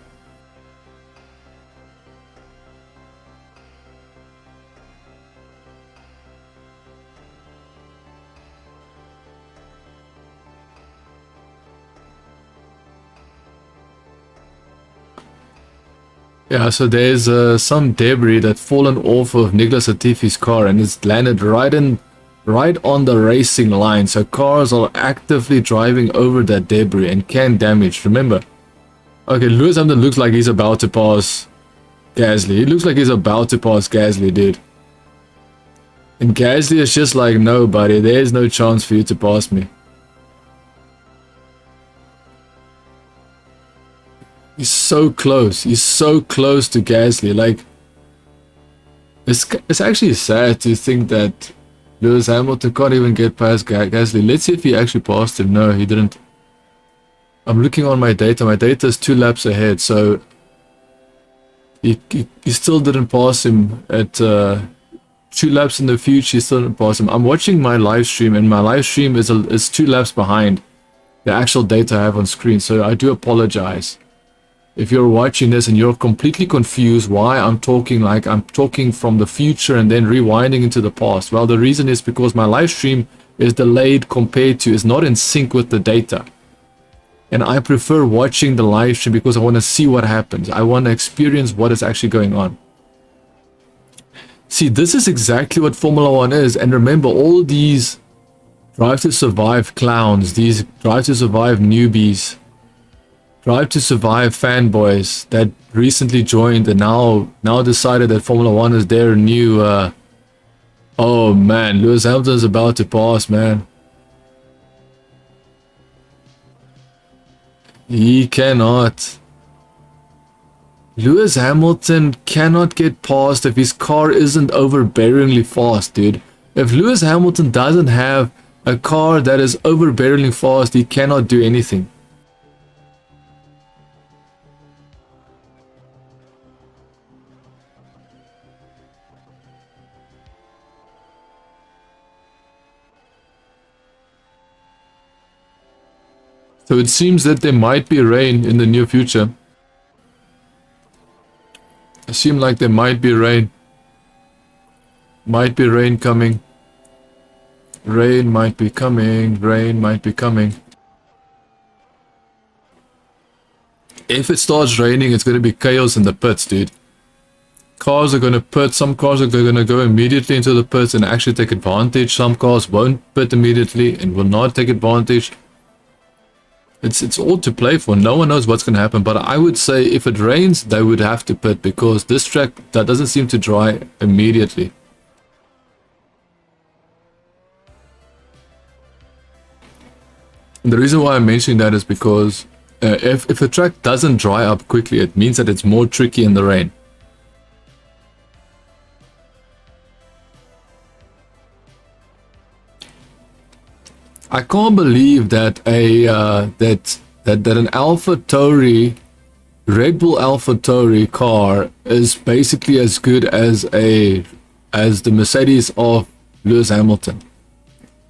Yeah, so there's some debris that's fallen off of Nicholas Latifi's car and it's landed right on the racing line. So cars are actively driving over that debris and can damage. Remember, okay, Lewis Hamilton looks like he's about to pass Gasly. He looks like he's about to pass Gasly, dude. And Gasly is just like, no, buddy, there's no chance for you to pass me. He's so close. He's so close to Gasly. Like, it's actually sad to think that Lewis Hamilton can't even get past Gasly. Let's see if he actually passed him. No, he didn't. I'm looking on my data. My data is 2 laps ahead, so he still didn't pass him at 2 laps in the future. He still didn't pass him. I'm watching my live stream, and my live stream is 2 laps behind the actual data I have on screen. So I do apologize if you're watching this and you're completely confused why I'm talking like I'm talking from the future and then rewinding into the past. Well, the reason is because my live stream is delayed compared to, is not in sync with the data. And I prefer watching the live stream because I want to see what happens. I want to experience what is actually going on. See, this is exactly what Formula 1 is. And remember, all these Drive to Survive clowns, these Drive to Survive newbies, Drive to Survive fanboys that recently joined and now decided that Formula 1 is their new... oh man, Lewis Hamilton is about to pass, man. He cannot. Lewis Hamilton cannot get past if his car isn't overbearingly fast, dude. If Lewis Hamilton doesn't have a car that is overbearingly fast, he cannot do anything. So it seems that there might be rain in the near future. It seems like there might be rain. Might be rain coming. Rain might be coming. Rain might be coming. If it starts raining, it's going to be chaos in the pits, dude. Cars are going to pit. Some cars are going to go immediately into the pits and actually take advantage. Some cars won't pit immediately and will not take advantage. It's all to play for. No one knows what's going to happen. But I would say if it rains, they would have to pit because this track that doesn't seem to dry immediately. And the reason why I'm mentioning that is because if the track doesn't dry up quickly, it means that it's more tricky in the rain. I can't believe that an AlphaTauri, Red Bull AlphaTauri car is basically as good as the Mercedes of Lewis Hamilton.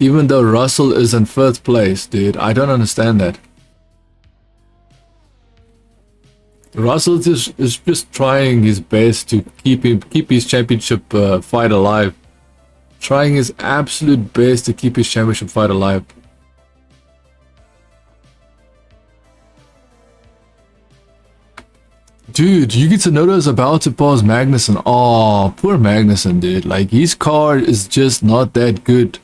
Even though Russell is in 5th place, dude, I don't understand that. Russell is just trying his best to keep his championship fight alive. Trying his absolute best to keep his championship fight alive. Dude, Yuki Tsunoda is about to pass Magnussen. Oh, poor Magnussen, dude. Like, his car is just not that good.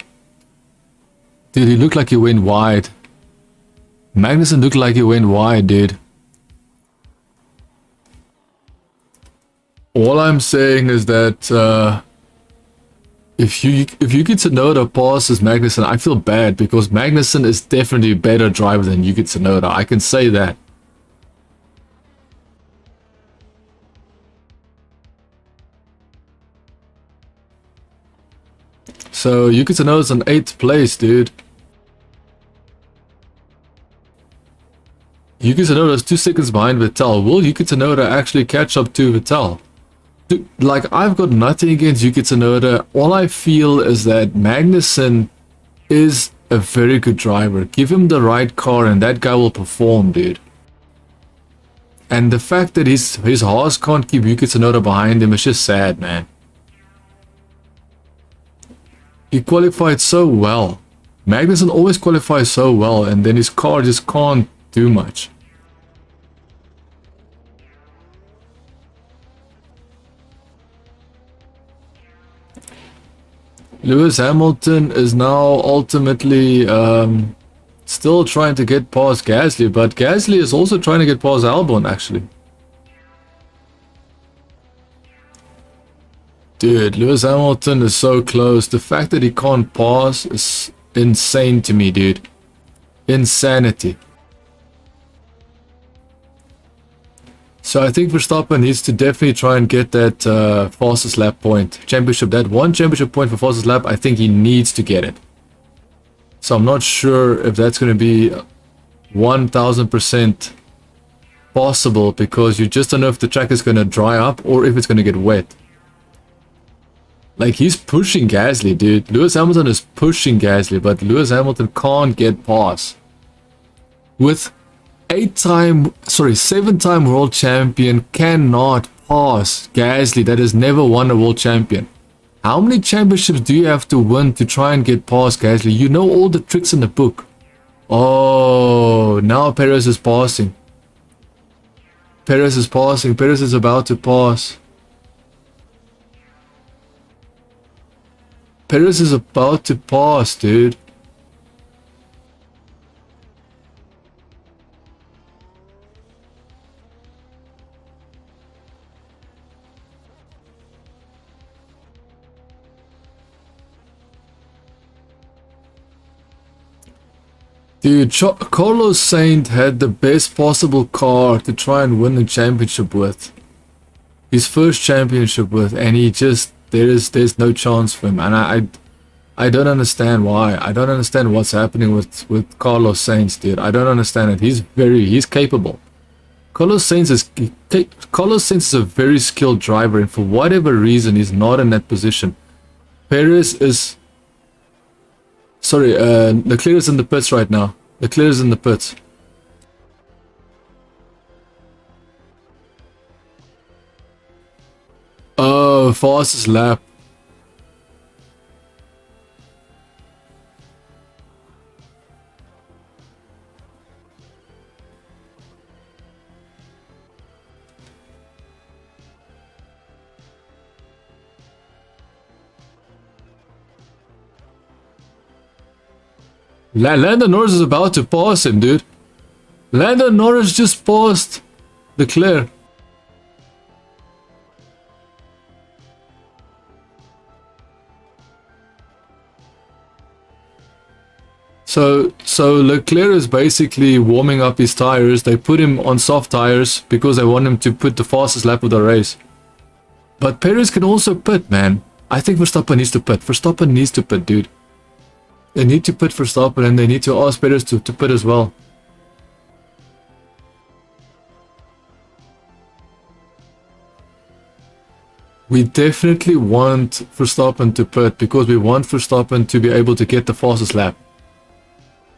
Dude, he looked like he went wide. Magnussen looked like he went wide, dude. All I'm saying is that if Yuki Tsunoda passes Magnussen, I feel bad because Magnussen is definitely a better driver than Yuki Tsunoda. I can say that. So Yuki Tsunoda's in 8th place, dude. Yuki Tsunoda is 2 seconds behind Vettel. Will Yuki Tsunoda actually catch up to Vettel? Dude, like, I've got nothing against Yuki Tsunoda. All I feel is that Magnussen is a very good driver. Give him the right car and that guy will perform, dude. And the fact that his Haas can't keep Yuki Tsunoda behind him is just sad, man. He qualified so well. Magnussen always qualifies so well and then his car just can't do much. Lewis Hamilton is now ultimately still trying to get past Gasly, but Gasly is also trying to get past Albon, actually. Dude, Lewis Hamilton is so close. The fact that he can't pass is insane to me, dude. Insanity. So I think Verstappen needs to definitely try and get that fastest lap point. Championship, that one championship point for fastest lap, I think he needs to get it. So I'm not sure if that's going to be 1000% possible, because you just don't know if the track is going to dry up or if it's going to get wet. Like, he's pushing Gasly, dude. Lewis Hamilton is pushing Gasly, but Lewis Hamilton can't get past. With 7-time world champion cannot pass Gasly that has never won a world champion. How many championships do you have to win to try and get past Gasly? You know all the tricks in the book. Oh, now Perez is passing. Perez is passing. Perez is about to pass. Perez is about to pass, dude. Dude, Carlos Sainz had the best possible car to try and win the championship with. His first championship with, and he just, there's no chance for him. And I don't understand why. I don't understand what's happening with Carlos Sainz, dude. I don't understand it. He's capable. Carlos Sainz is a very skilled driver, and for whatever reason he's not in that position. Perez is... Sorry, Leclerc is in the pits right now. Leclerc is in the pits. Oh, fastest lap. Landon Norris is about to pass him, dude. Landon Norris just passed Leclerc. So Leclerc is basically warming up his tires. They put him on soft tires because they want him to put the fastest lap of the race. But Perez can also pit, man. I think Verstappen needs to pit. Verstappen needs to pit, dude. They need to pit Verstappen, and they need to ask Perez to pit as well. We definitely want Verstappen to pit because we want Verstappen to be able to get the fastest lap.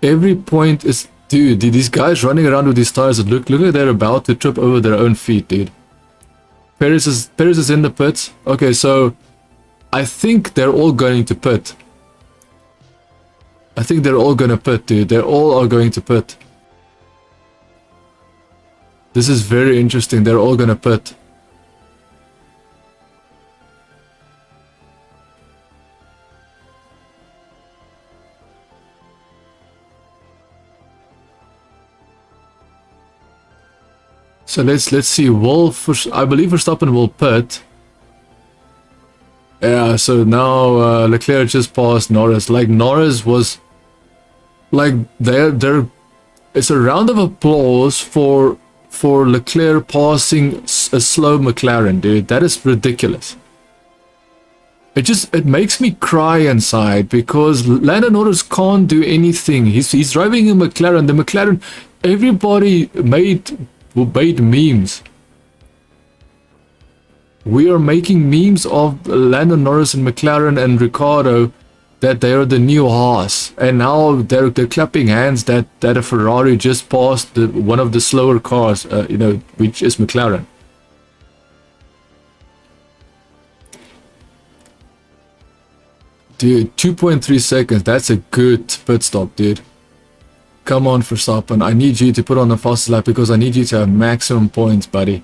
Every point is... Dude, these guys running around with these tires, look like they're about to trip over their own feet, dude. Perez is in the pits. Okay, so I think they're all going to pit. I think they're all gonna pit, dude. They all are going to pit. This is very interesting. They're all gonna pit. So let's see. I believe Verstappen will pit. Yeah. So now Leclerc just passed Norris. Like, Norris was. Like, it's a round of applause for Leclerc passing a slow McLaren, dude. That is ridiculous. It makes me cry inside because Landon Norris can't do anything. He's driving a McLaren. The McLaren, everybody made memes. We are making memes of Landon Norris and McLaren and Ricciardo, that they are the new Haas, and now they're clapping hands that a Ferrari just passed one of the slower cars, which is McLaren. Dude, 2.3 seconds, that's a good pit stop, dude. Come on, Verstappen, I need you to put on the fastest lap because I need you to have maximum points, buddy.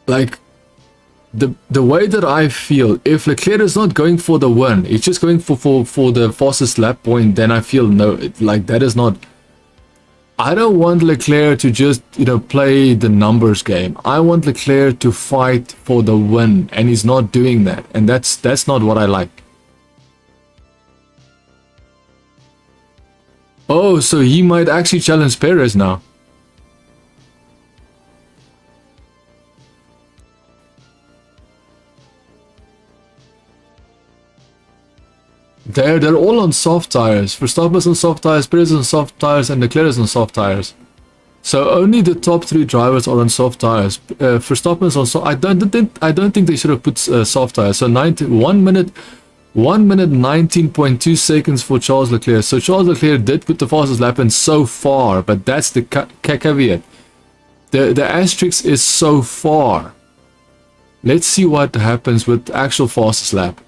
Like, the way that I feel, if Leclerc is not going for the win, he's just going for the fastest lap point, then I feel that is not... I don't want Leclerc to just, play the numbers game. I want Leclerc to fight for the win, and he's not doing that, and that's not what I like. Oh, so he might actually challenge Perez now. they're all on soft tires. Verstappen's on soft tires, Perez on soft tires, and Leclerc is on soft tires. So only the top 3 drivers are on soft tires. Verstappen's on soft. I don't think they should have put soft tires. So 1 minute 19.2 seconds for Charles Leclerc. So Charles Leclerc did put the fastest lap in so far, but that's the caveat. The asterisk is so far. Let's see what happens with the actual fastest lap.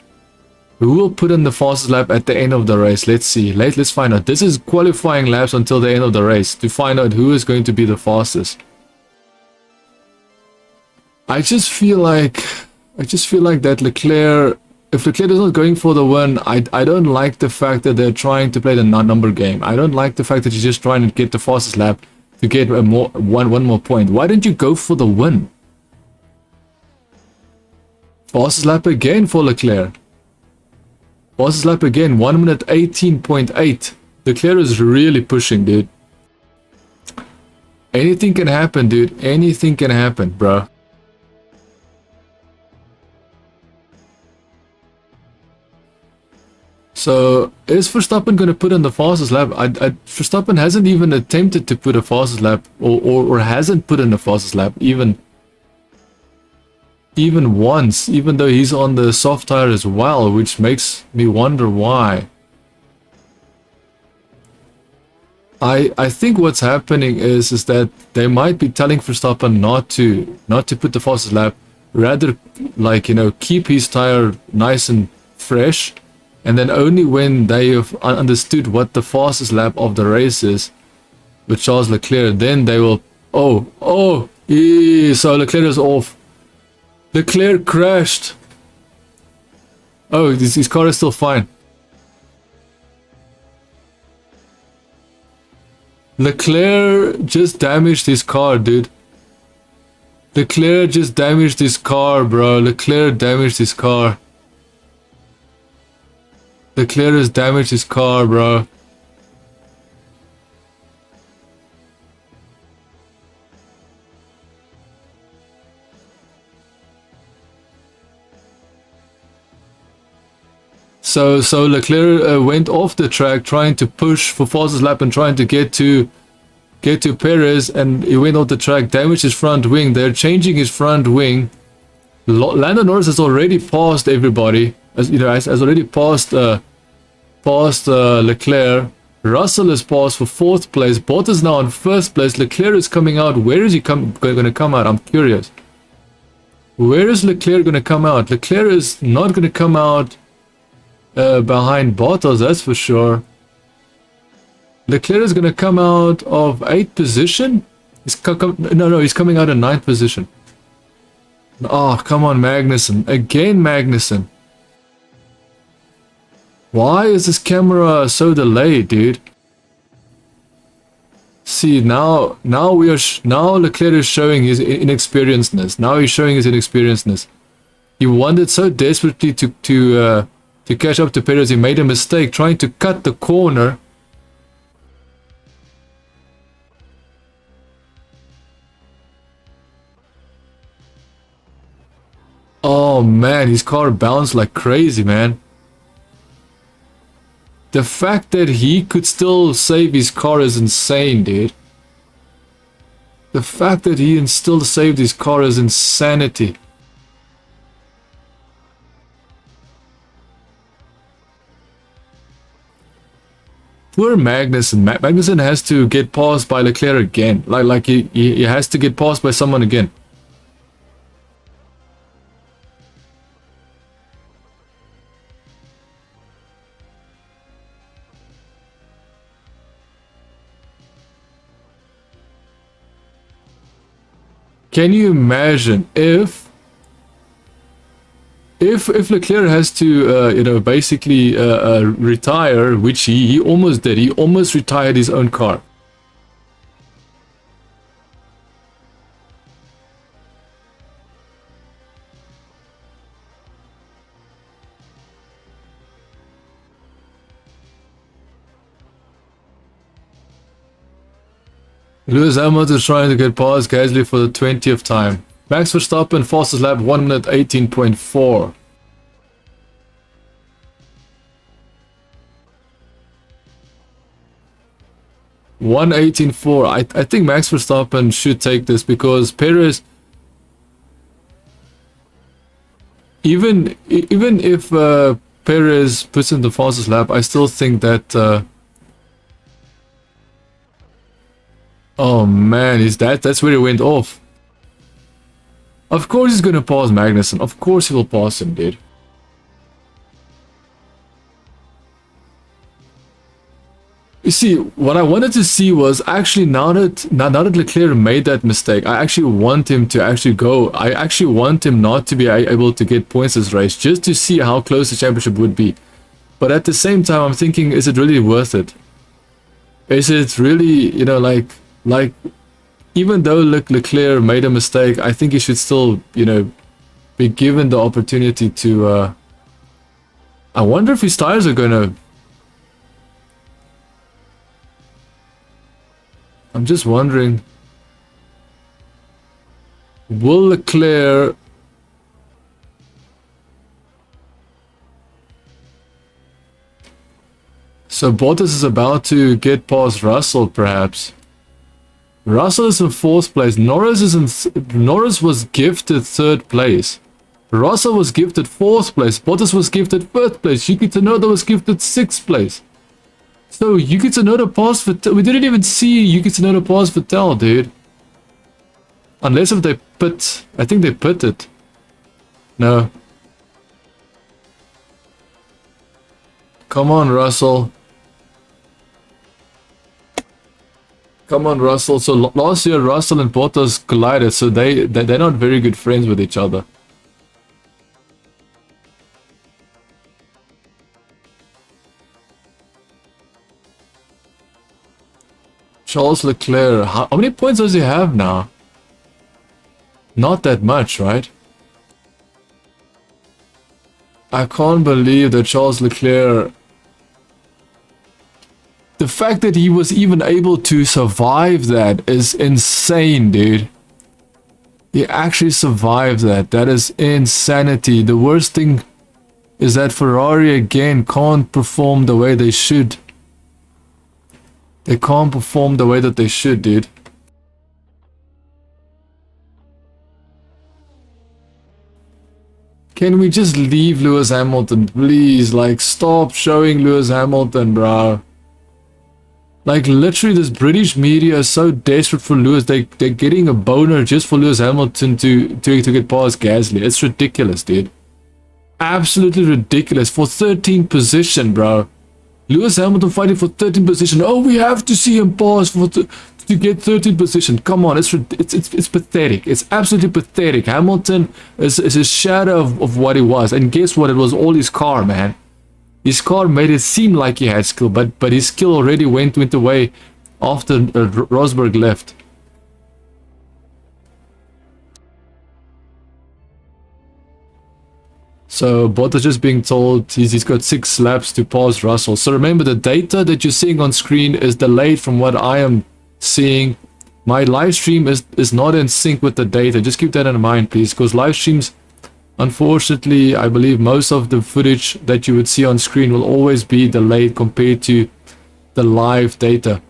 Who will put in the fastest lap at the end of the race? Let's see. Let's find out. This is qualifying laps until the end of the race to find out who is going to be the fastest. I just feel like that Leclerc, if Leclerc is not going for the win, I don't like the fact that they're trying to play the number game. I don't like the fact that you're just trying to get the fastest lap to get one more point. Why don't you go for the win? Fastest lap again for Leclerc. Fastest lap again, 1 minute 18.8. Leclerc is really pushing, dude. Anything can happen, dude. Anything can happen, bro. So, is Verstappen going to put in the fastest lap? Verstappen hasn't even attempted to put a fastest lap, or hasn't put in the fastest lap, even once, even though he's on the soft tire as well, which makes me wonder why. I think what's happening is that they might be telling Verstappen not to put the fastest lap, rather, like, you know, keep his tire nice and fresh, and then only when they have understood what the fastest lap of the race is with Charles Leclerc, then they will. So Leclerc is off. Leclerc crashed. Oh, his car is still fine. Leclerc just damaged his car, dude. Leclerc just damaged his car, bro. Leclerc damaged his car. Leclerc has damaged his car, bro. So Leclerc went off the track trying to push for fastest lap and trying to get to Perez, and he went off the track, damaged his front wing. They're changing his front wing. Landon Norris has already passed everybody, has already passed Leclerc. Russell is passed for 4th place. Bottas is now in 1st place. Leclerc is coming out. Where is he going to come out? I'm curious. Where is Leclerc going to come out? Leclerc is not going to come out behind Bottas, that's for sure. Leclerc is going to come out of 8th position. He's coming out in 9th position. Oh, come on, Magnussen. Again, Magnussen. Why is this camera so delayed, dude? See, now Leclerc is showing his inexperiencedness. Now he's showing his inexperiencedness. He wanted so desperately to catch up to Perez. He made a mistake trying to cut the corner. Oh man, his car bounced like crazy, man. The fact that he could still save his car is insane, dude. The fact that he still saved his car is insanity. Poor Magnussen. Magnussen has to get passed by Leclerc again. Like he has to get passed by someone again. Can you imagine if Leclerc has to basically retire, which he almost did. He almost retired his own car. Lewis Hamilton is trying to get past Gasly for the 20th time. Max Verstappen fastest lap 1 minute 18.4. 118.4. I think Max Verstappen should take this because Perez, even if Perez puts in the fastest lap, I still think that oh man, that's where he went off. Of course he's gonna pass Magnussen. Of course he will pass him, dude. You see, what I wanted to see was actually now that Leclerc made that mistake, I actually want him to actually go. I actually want him not to be able to get points this race, just to see how close the championship would be. But at the same time, I'm thinking, is it really worth it? Is it really, you know, like even though Leclerc made a mistake, I think he should still, you know, be given the opportunity to. I wonder if his tires are gonna. I'm just wondering, will Leclerc so Bottas is about to get past Russell, perhaps. Russell is in 4th place. Norris was gifted 3rd place. Russell was gifted 4th place. Bottas was gifted 5th place. Yuki Tsunoda was gifted 6th place. So Yuki Tsunoda passed Vettel. We didn't even see Yuki Tsunoda pass Vettel, dude. Unless if they pit. I think they pitted. No. Come on, Russell. Come on, Russell. So last year, Russell and Bottas collided, so they're not very good friends with each other. Charles Leclerc. How many points does he have now? Not that much, right? I can't believe that Charles Leclerc... The fact that he was even able to survive that is insane, dude. He actually survived that. That is insanity. The worst thing is that Ferrari again can't perform the way they should. They can't perform the way that they should, dude. Can we just leave Lewis Hamilton, please? Like, stop showing Lewis Hamilton, bro. Like, literally, this British media is so desperate for Lewis. They're getting a boner just for Lewis Hamilton to get past Gasly. It's ridiculous, dude. Absolutely ridiculous. For 13th position, bro. Lewis Hamilton fighting for 13th position. Oh, we have to see him pass to get 13th position. Come on, it's pathetic. It's absolutely pathetic. Hamilton is a shadow of what he was. And guess what? It was all his car, man. His car made it seem like he had skill, but his skill already went away after Rosberg left. So Bottas just being told he's got 6 laps to pass Russell. So remember, the data that you're seeing on screen is delayed from what I am seeing. My live stream is not in sync with the data. Just keep that in mind, please, because live streams, unfortunately, I believe most of the footage that you would see on screen will always be delayed compared to the live data.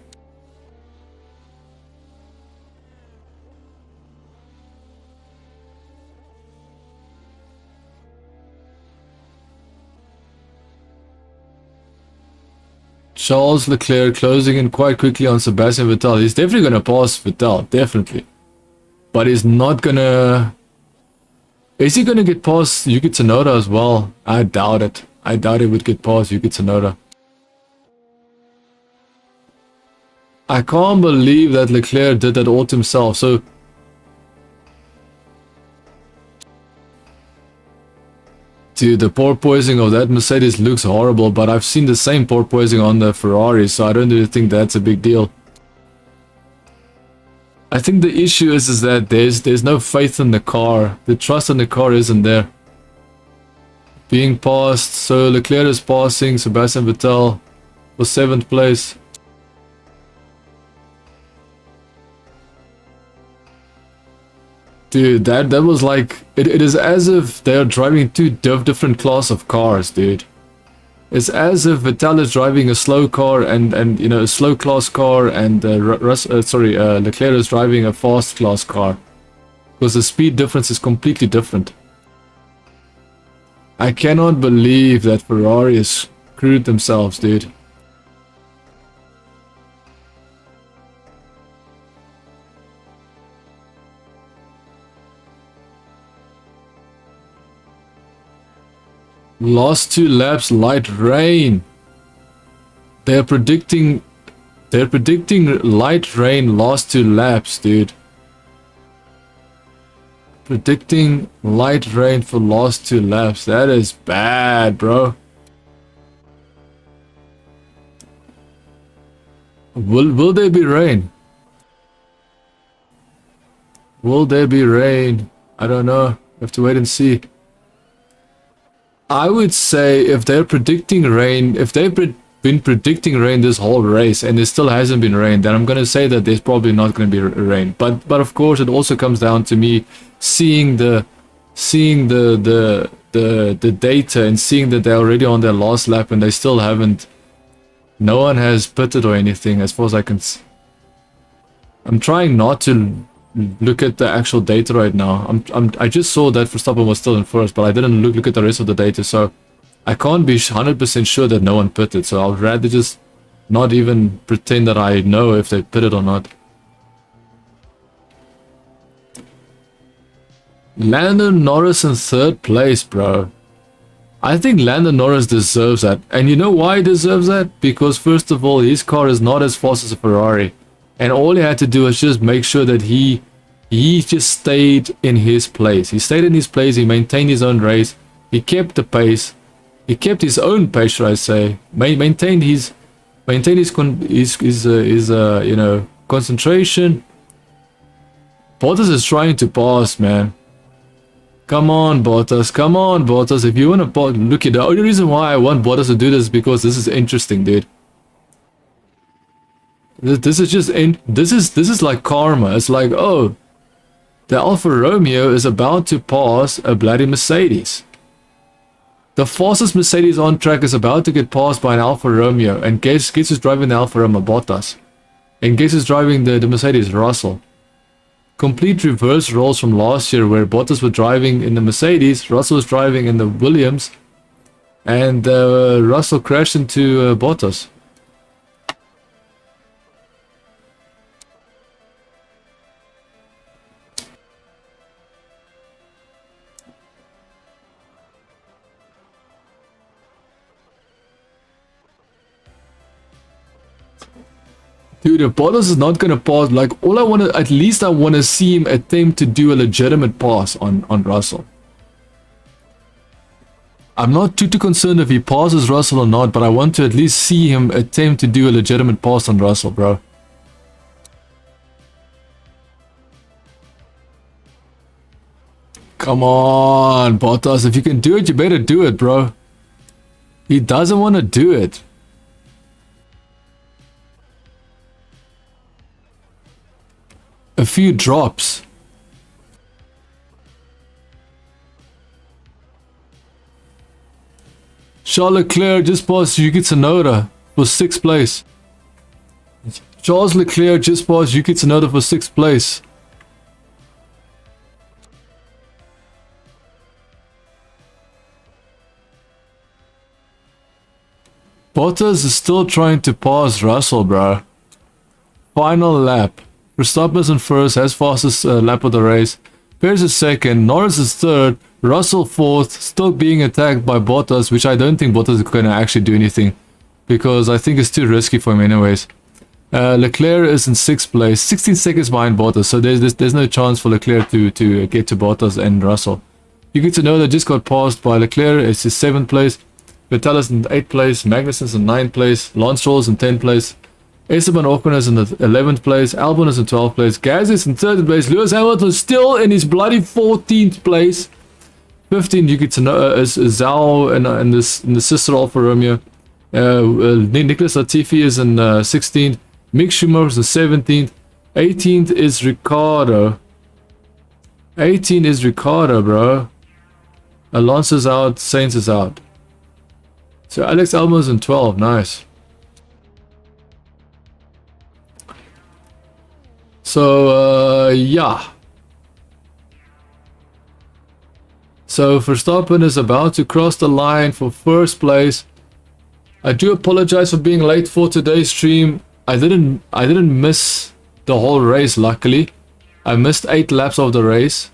Charles Leclerc closing in quite quickly on Sebastian Vettel. He's definitely going to pass Vettel, definitely. But he's not going to... Is he going to get past Yuki Tsunoda as well? I doubt it. I doubt he would get past Yuki Tsunoda. I can't believe that Leclerc did that all to himself. So... Dude, the porpoising of that Mercedes looks horrible, but I've seen the same porpoising on the Ferrari, so I don't really think that's a big deal. I think the issue is that there's no faith in the car. The trust in the car isn't there. Being passed, so Leclerc is passing Sebastian Vettel for 7th place. Dude, that was like... It is as if they are driving 2 different class of cars, dude. It's as if Vettel is driving a slow car and you know, a slow class car, and Leclerc is driving a fast class car, because the speed difference is completely different. I cannot believe that Ferrari has screwed themselves, dude. Last 2 laps, light rain. They're predicting light rain last 2 laps, dude. Predicting light rain for last 2 laps. That is bad, bro. Will there be rain? Will there be rain? I don't know. We have to wait and see. I would say if they're predicting rain, if they've been predicting rain this whole race and there still hasn't been rain, then I'm gonna say that there's probably not gonna be rain. But of course, it also comes down to me seeing the data and seeing that they're already on their last lap and they still haven't. No one has pitted or anything, as far as I can. I'm trying not to look at the actual data right now. I just saw that Verstappen was still in first, but I didn't look at the rest of the data, so I can't be 100% sure that no one pitted. So I'd rather just not even pretend that I know if they pitted or not. Landon Norris in 3rd place, bro. I think Landon Norris deserves that. And you know why he deserves that? Because first of all, his car is not as fast as a Ferrari. And all he had to do was just make sure that he just stayed in his place. He stayed in his place, he maintained his own race, he kept the pace. He kept his own pace, should I say. Maintained his you know, concentration. Bottas is trying to pass, man. Come on, Bottas. Come on, Bottas. If you want to pass, look at the only reason why I want Bottas to do this is because this is interesting, dude. This is just this is like karma. It's like, oh, the Alfa Romeo is about to pass a bloody Mercedes. The fastest Mercedes on track is about to get passed by an Alfa Romeo, and guess who's driving the Alfa Romeo? Bottas. And guess who's driving the Mercedes? Russell. Complete reverse roles from last year, where Bottas was driving in the Mercedes, Russell was driving in the Williams, and Russell crashed into Bottas. Dude, if Bottas is not gonna pass, like, all I wanna, at least I wanna see him attempt to do a legitimate pass on Russell. I'm not too concerned if he passes Russell or not, but I want to at least see him attempt to do a legitimate pass on Russell, bro. Come on, Bottas, if you can do it, you better do it, bro. He doesn't want to do it. A few drops. Charles Leclerc just passed Yuki Tsunoda for 6th place. Charles Leclerc just passed Yuki Tsunoda for 6th place. Bottas is still trying to pass Russell, bro. Final lap. Verstappen is in first, has fastest lap of the race. Perez is second, Norris is third, Russell fourth, still being attacked by Bottas, which I don't think Bottas is going to actually do anything, because I think it's too risky for him anyways. Leclerc is in 6th place, 16 seconds behind Bottas, so there's no chance for Leclerc to get to Bottas and Russell. You get to know that just got passed by Leclerc, it's his 7th place, Vettel is in 8th place, Magnussen's in 9th place, Lance Stroll is in 10th place, Esteban Ocon is in the 11th place, Albon is in 12th place, Gasly is in 13th place, Lewis Hamilton is still in his bloody 14th place. 15th, you get to know is Zhao and the sister Alfa Romeo. Nicholas Latifi is in 16th, Mick Schumacher is in 17th, 18th is Ricciardo. 18 is Ricciardo, bro. Alonso's out, Sainz is out. So Alex Albon's in 12. Nice. So, yeah. So Verstappen is about to cross the line for first place. I do apologize for being late for today's stream. I didn't miss the whole race, luckily. I missed 8 laps of the race.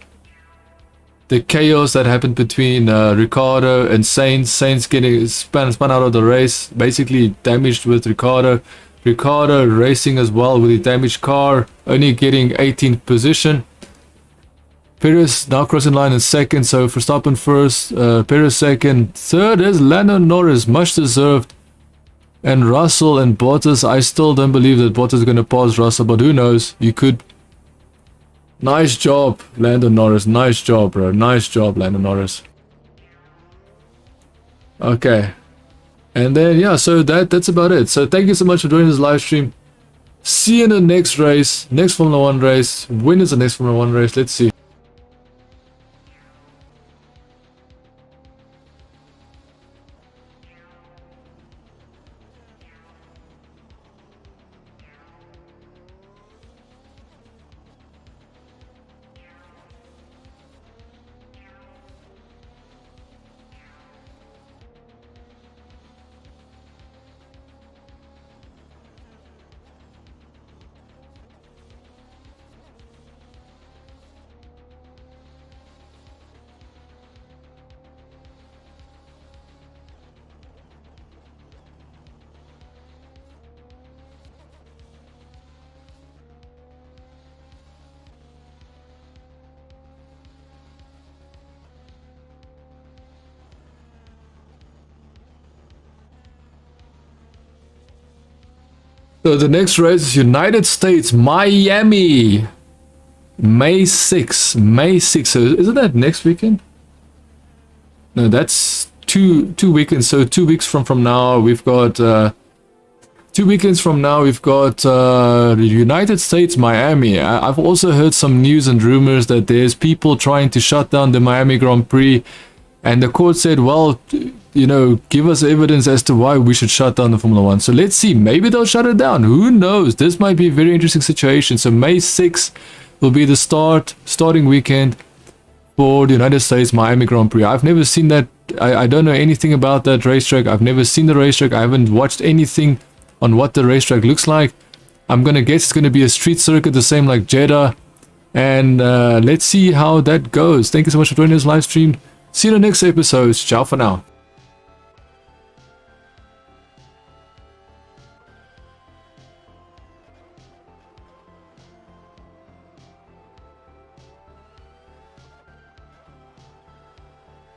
The chaos that happened between Ricciardo and Sainz. Sainz getting spun out of the race, basically damaged with Ricciardo. Ricciardo racing as well with a damaged car, only getting 18th position. Perez now crossing line in second, so Verstappen first, Perez second. Third is Landon Norris, much deserved. And Russell and Bottas, I still don't believe that Bottas is going to pass Russell, but who knows, you could. Nice job, Landon Norris. Nice job, bro. Nice job, Landon Norris. Okay. And then, yeah, so that's about it. So thank you so much for joining this live stream. See you in the next race, next Formula 1 race. When is the next Formula 1 race? Let's see. So the next race is United States, Miami. May 6th. May 6th. So isn't that next weekend? No, that's two weekends. So 2 weeks from now, we've got 2 weekends from now, we've got the United States, Miami. I've also heard some news and rumors that there's people trying to shut down the Miami Grand Prix. And the court said, well, you know, give us evidence as to why we should shut down the Formula 1. So let's see. Maybe they'll shut it down. Who knows? This might be a very interesting situation. So May 6th will be the starting weekend for the United States Miami Grand Prix. I've never seen that. I don't know anything about that racetrack. I've never seen the racetrack. I haven't watched anything on what the racetrack looks like. I'm going to guess it's going to be a street circuit, the same like Jeddah. And let's see how that goes. Thank you so much for joining this live stream. See you in the next episode. Ciao for now.